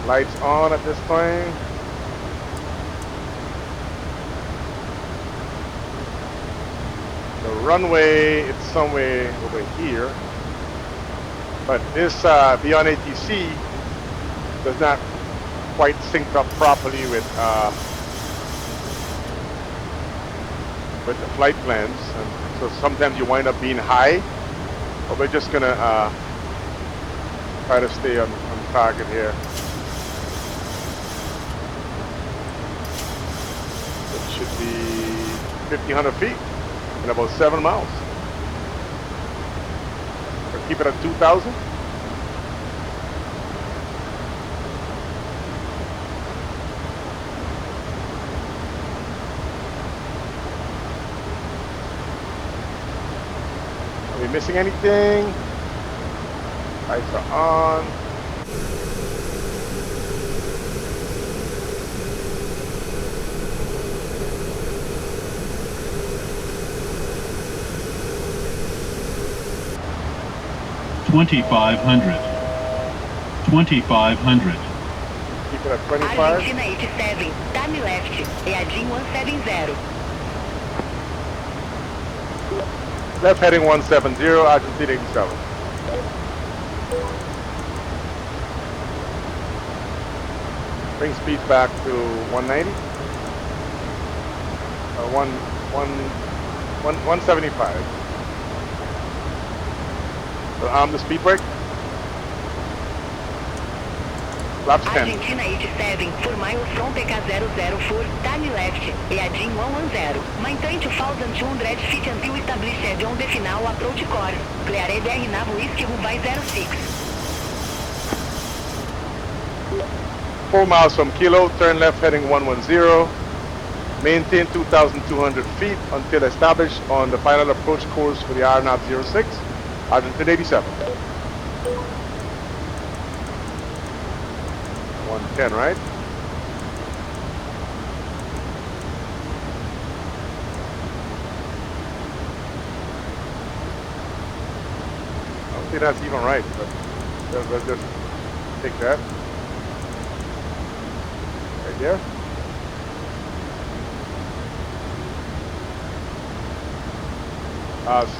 lights on at this time. The runway, it's somewhere over here. But this beyond ATC does not quite sync up properly with with the flight plans, and so sometimes you wind up being high, but we're just gonna try to stay on target here. It should be 1,500 feet in about 7 miles. We'll keep it at 2,000. Are we missing anything? Lights are on. $2,500. $2,500. Keep it at 25. Argentina 87, time left, EADIN 170. Left heading 170, Argentina 87. Bring speed back to 190. 175. So arm the speed brake. Flaps 10. Argentina 87, 4 miles from PK004, time left, EADIN 110. Maintain 2,200 feet until established on the final approach course. Clear EBR nav Whiskey Rubai 06. 4 miles from Kilo, turn left heading 110. Maintain 2,200 feet until established on the final approach course for the RNAV 06, Argentina 87. 110, right? I don't think that's even right, but let's just take that. Right there.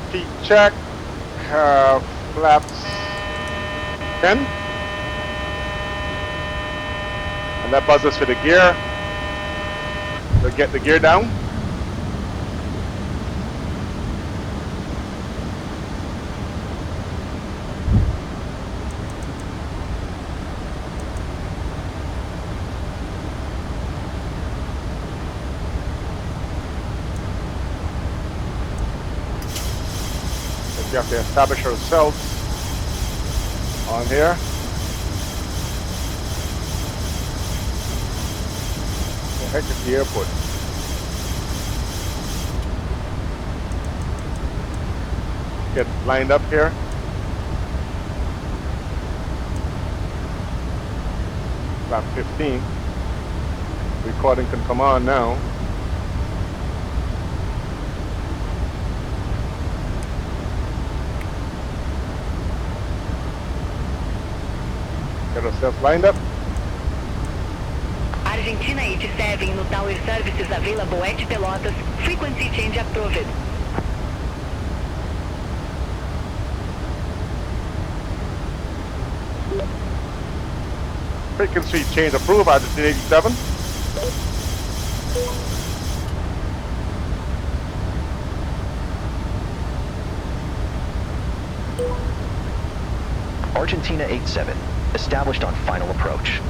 Speed check, flaps 10. And that buzzes for the gear. So get the gear down. We have to establish ourselves on here. The heck is the airport? Get lined up here. About 15. Recording can come on now. Get ourselves lined up. Argentina 87, no tower services available at Pelotas, frequency change approved. Frequency change approved, Argentina 87. Argentina 87, established on final approach.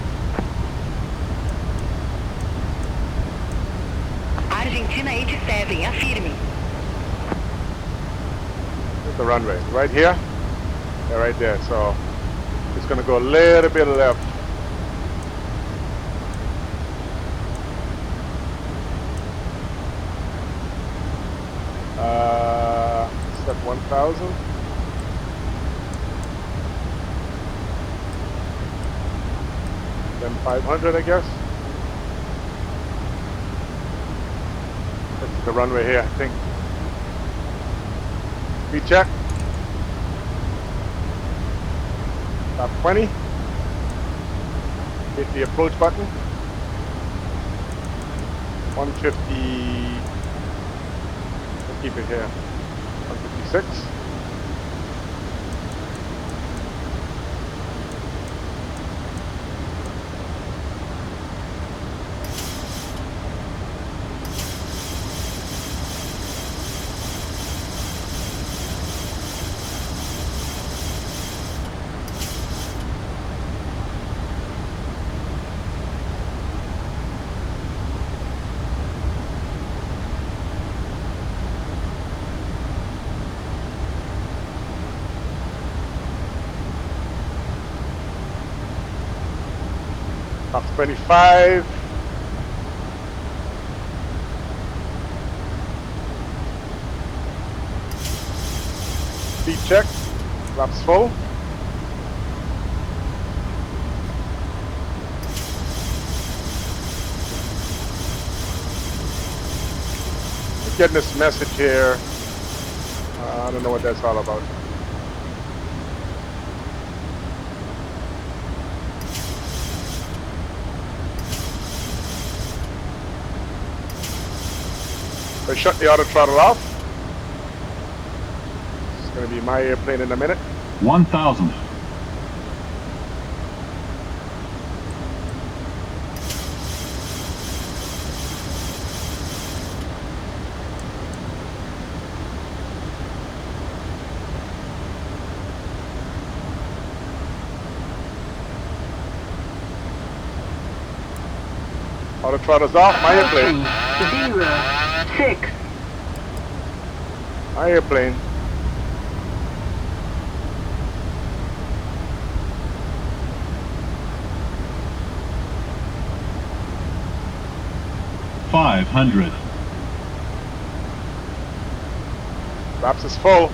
Argentina 87, affirme. Here's the runway, right here. Yeah, right there. So it's going to go a little bit left. Step 1,000. Then 500, I guess. That's the runway here, I think. Speed check. Stop 20. Hit the approach button. 150. Let's keep it here. 156. Box 25. Speed check. Flaps full. Getting this message here. I don't know what that's all about. I shut the auto throttle off. It's going to be my airplane in a minute. 1,000. Auto throttle's off. My airplane. 0, 6. My airplane. $500. Flaps is full.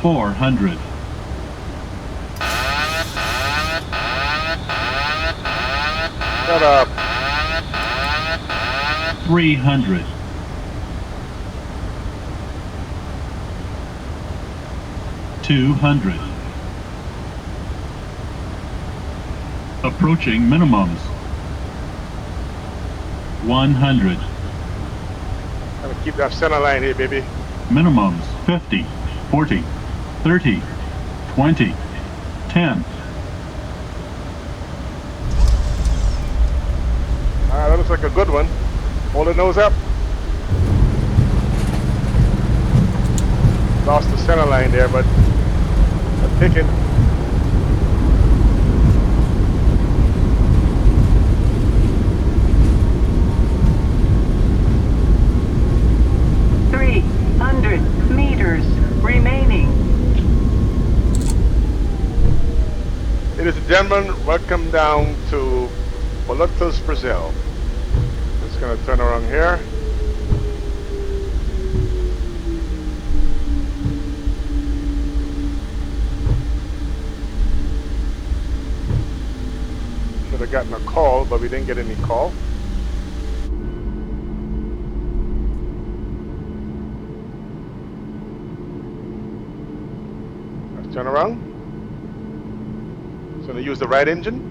400. Shut up. 300. 200. Approaching minimums. 100. Gotta keep that center line here, baby. Minimums 50, 40, 30, 20, 10. That looks like a good one. Hold the nose up. Lost the center line there, but I'm picking. Meters remaining. Ladies and gentlemen, welcome down to Pelotas, Brazil. Just gonna turn around here. Should have gotten a call, but we didn't get any call. Let's turn around. So gonna use the right engine.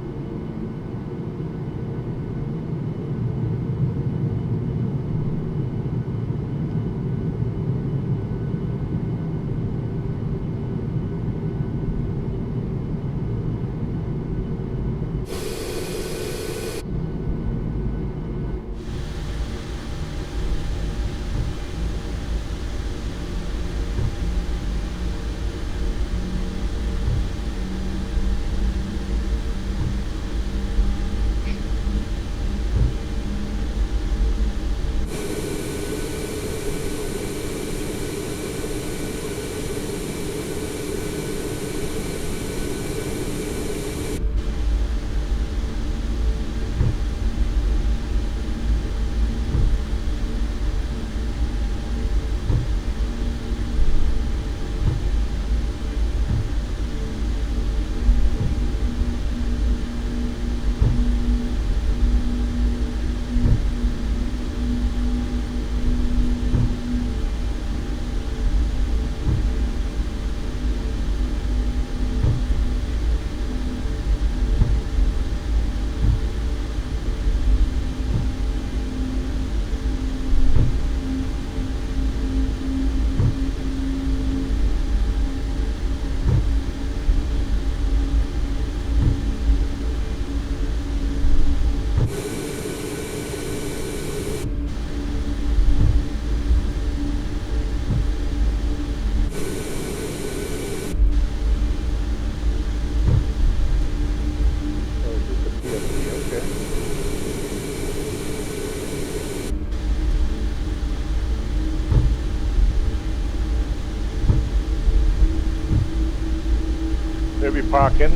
Maybe parking.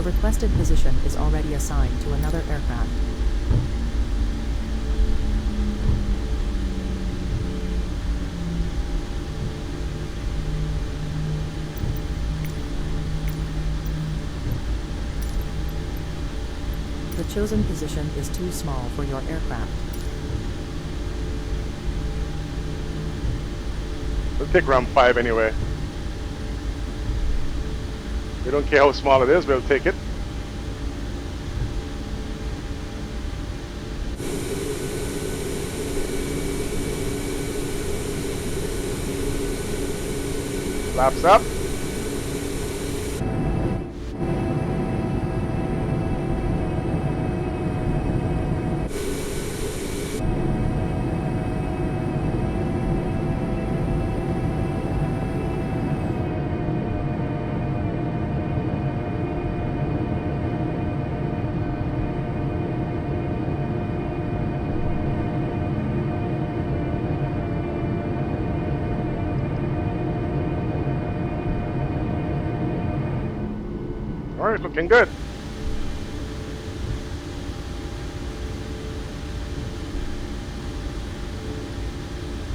requested position is already assigned to another aircraft. The chosen position is too small for your aircraft. We'll take round 5 anyway. We don't care how small it is, we'll take it. Flaps up. All right, looking good.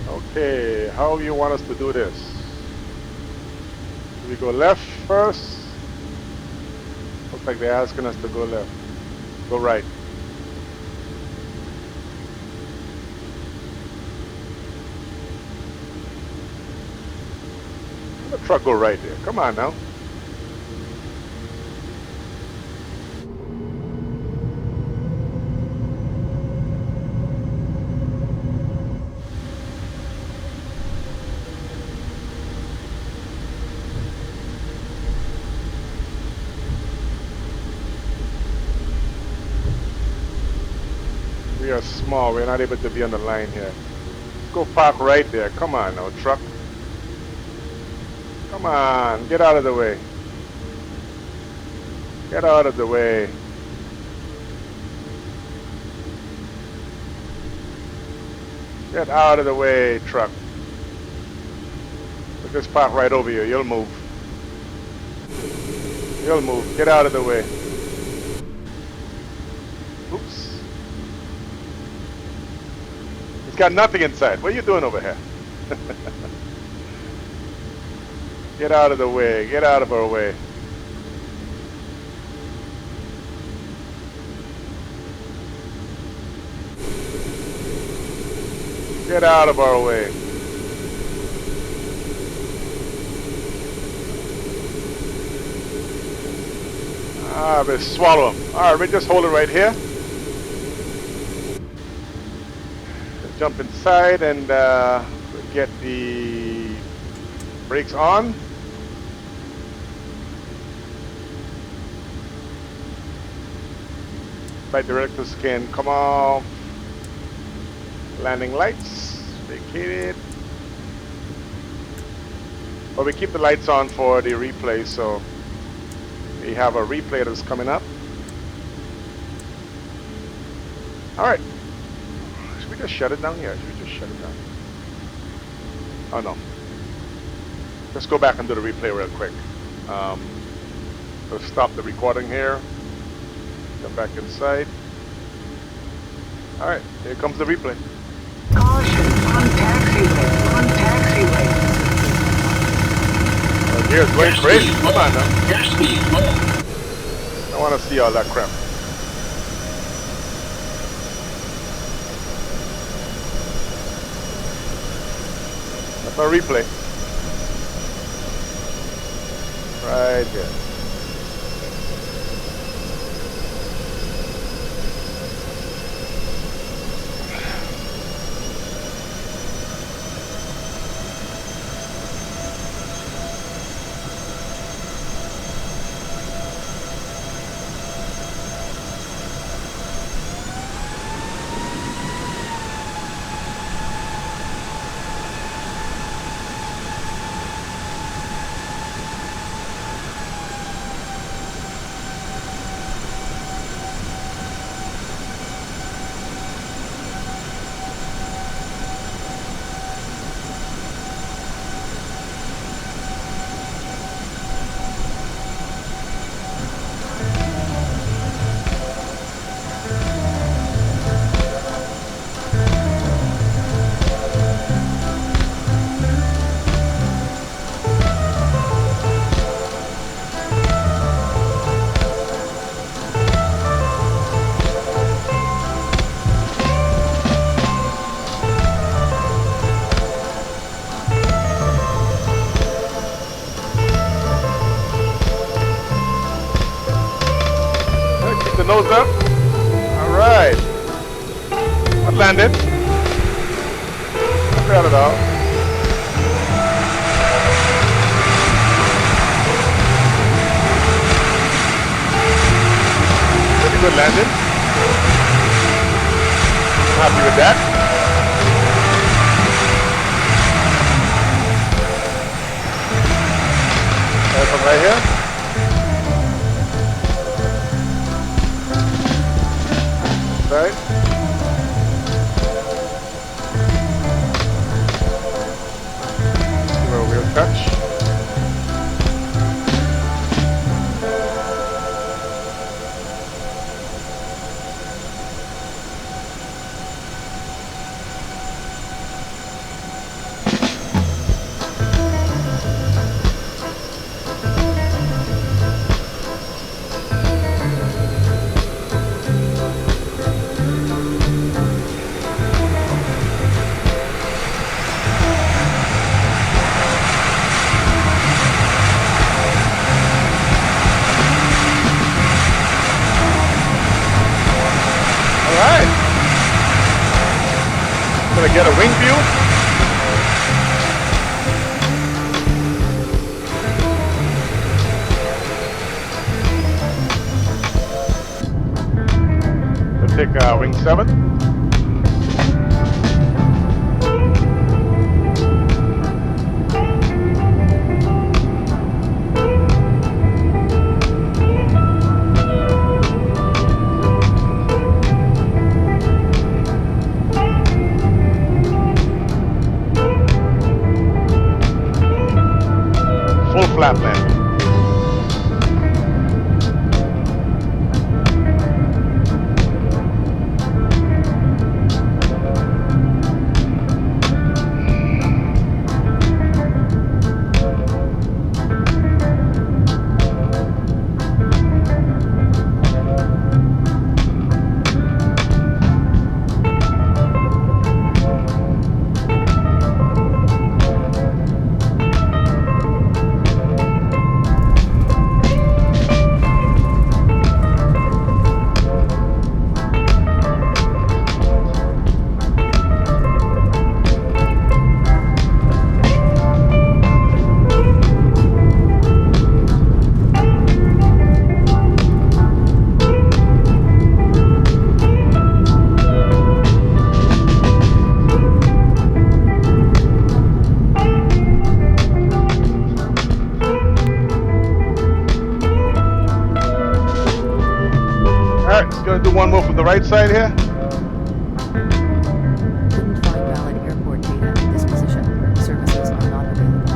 Okay, how you want us to do this? Do we go left first? Looks like they're asking us to go left. Go right. Let the truck go right there. Come on now. We are small, we're not able to be on the line here. Let's go park right there. Come on now, truck. Come on, get out of the way. Get out of the way. Get out of the way, truck. We'll just park right over you. You'll move. You'll move. Get out of the way. Oops. It's got nothing inside. What are you doing over here? Get out of the way. Get out of our way. Get out of our way. Ah, we swallow them. All right, we just hold it right here. Jump inside and get the brakes on. Flight directors can come off. Landing lights vacated. But we keep the lights on for the replay, so we have a replay that's coming up. All right. Should we just shut it down? Yeah, should we just shut it down? Oh no. Let's go back and do the replay real quick. Let's stop the recording here. Come back inside. All right, here comes the replay. Caution on taxiway. On taxiway. Oh, gear's going crazy. Come on now. I want to see all that crap. That's our replay. Right there. nose up. All right. That landed. Not bad at all. Pretty good landing. I'm happy with that. From right here. Right. Give it a real touch. Gonna get a wing view. We'll take wing 7. Full flat landing. Gonna do one more from the right side here. Couldn't find valid airport data at this position. Services are not available.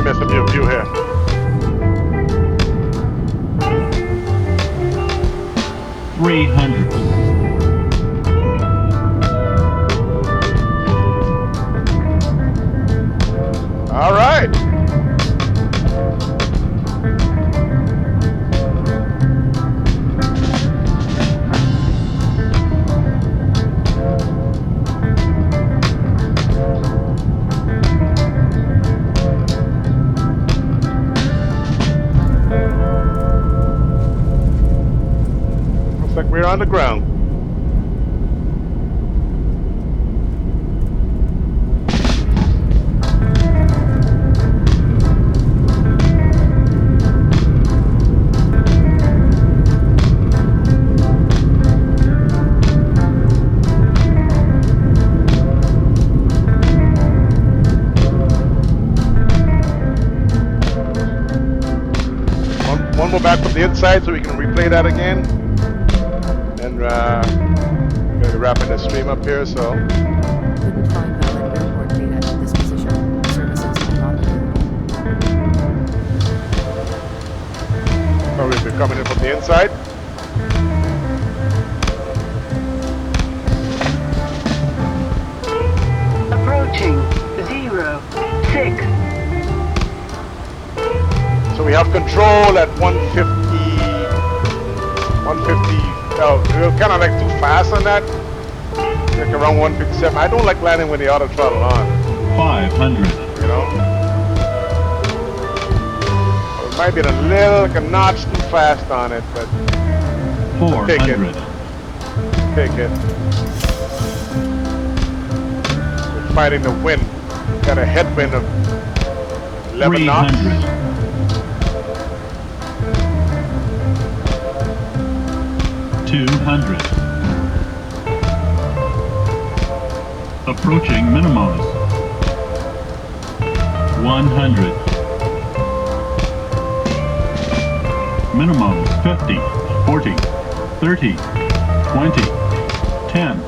Mess up your view here. $300. All right. Looks like we're on the ground. One more back from the inside so we can replay that again. And wrapping the stream up here, so Couldn't find valid airport data at this position. Services are not available. probably be coming in from the inside. Approaching 06. So we have control at 150. We're kind of like too fast on that. Like around 157. I don't like landing with the auto throttle on. 500. You know. It might be a little, like a notch too fast on it, but I'll take it. 400. Take it. We're fighting the wind. Got a headwind of 11 knots. 300. 200. Approaching minimums. 100. Minimums 50, 40, 30, 20, 10.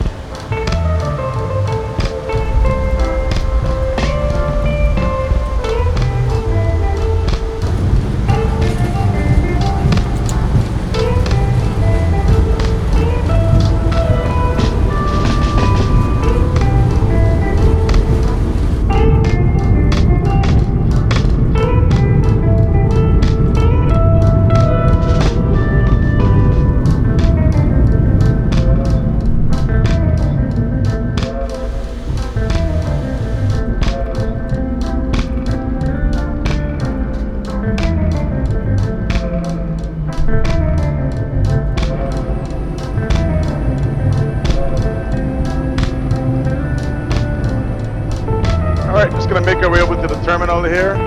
Alright, just gonna make our way over to the terminal here.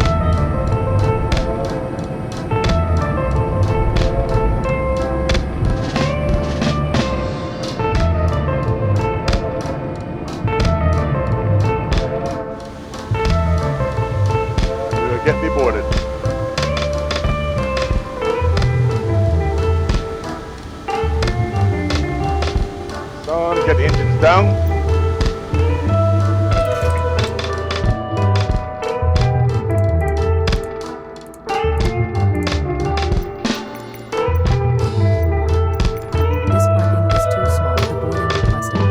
We'll get deboarded. So, get the engines down. This parking is too small. The boarding requested.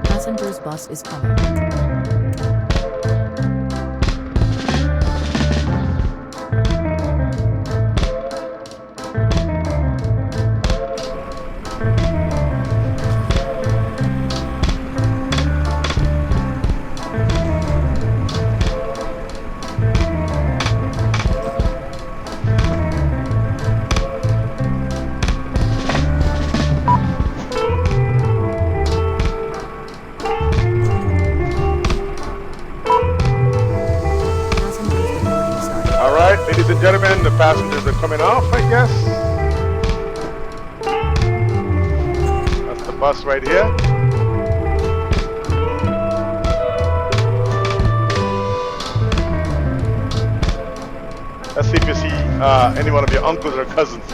Passengers bus is coming. Ladies and gentlemen, the passengers are coming off, I guess. That's the bus right here. Let's see if you see any one of your uncles or cousins.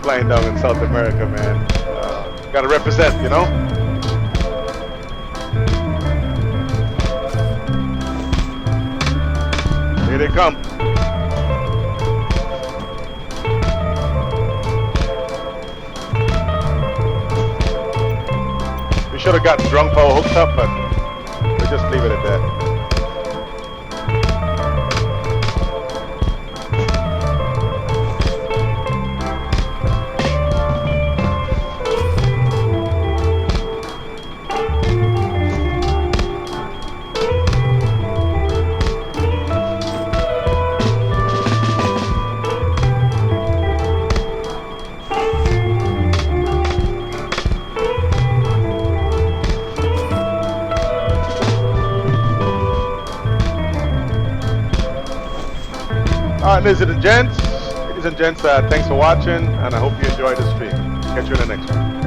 Flying down in South America, man. Gotta represent, you know? Here they come. We should have gotten drunk power hooked up, but we'll just leave it at that. ladies and gents, thanks for watching, and I hope you enjoyed the stream. Catch you in the next one.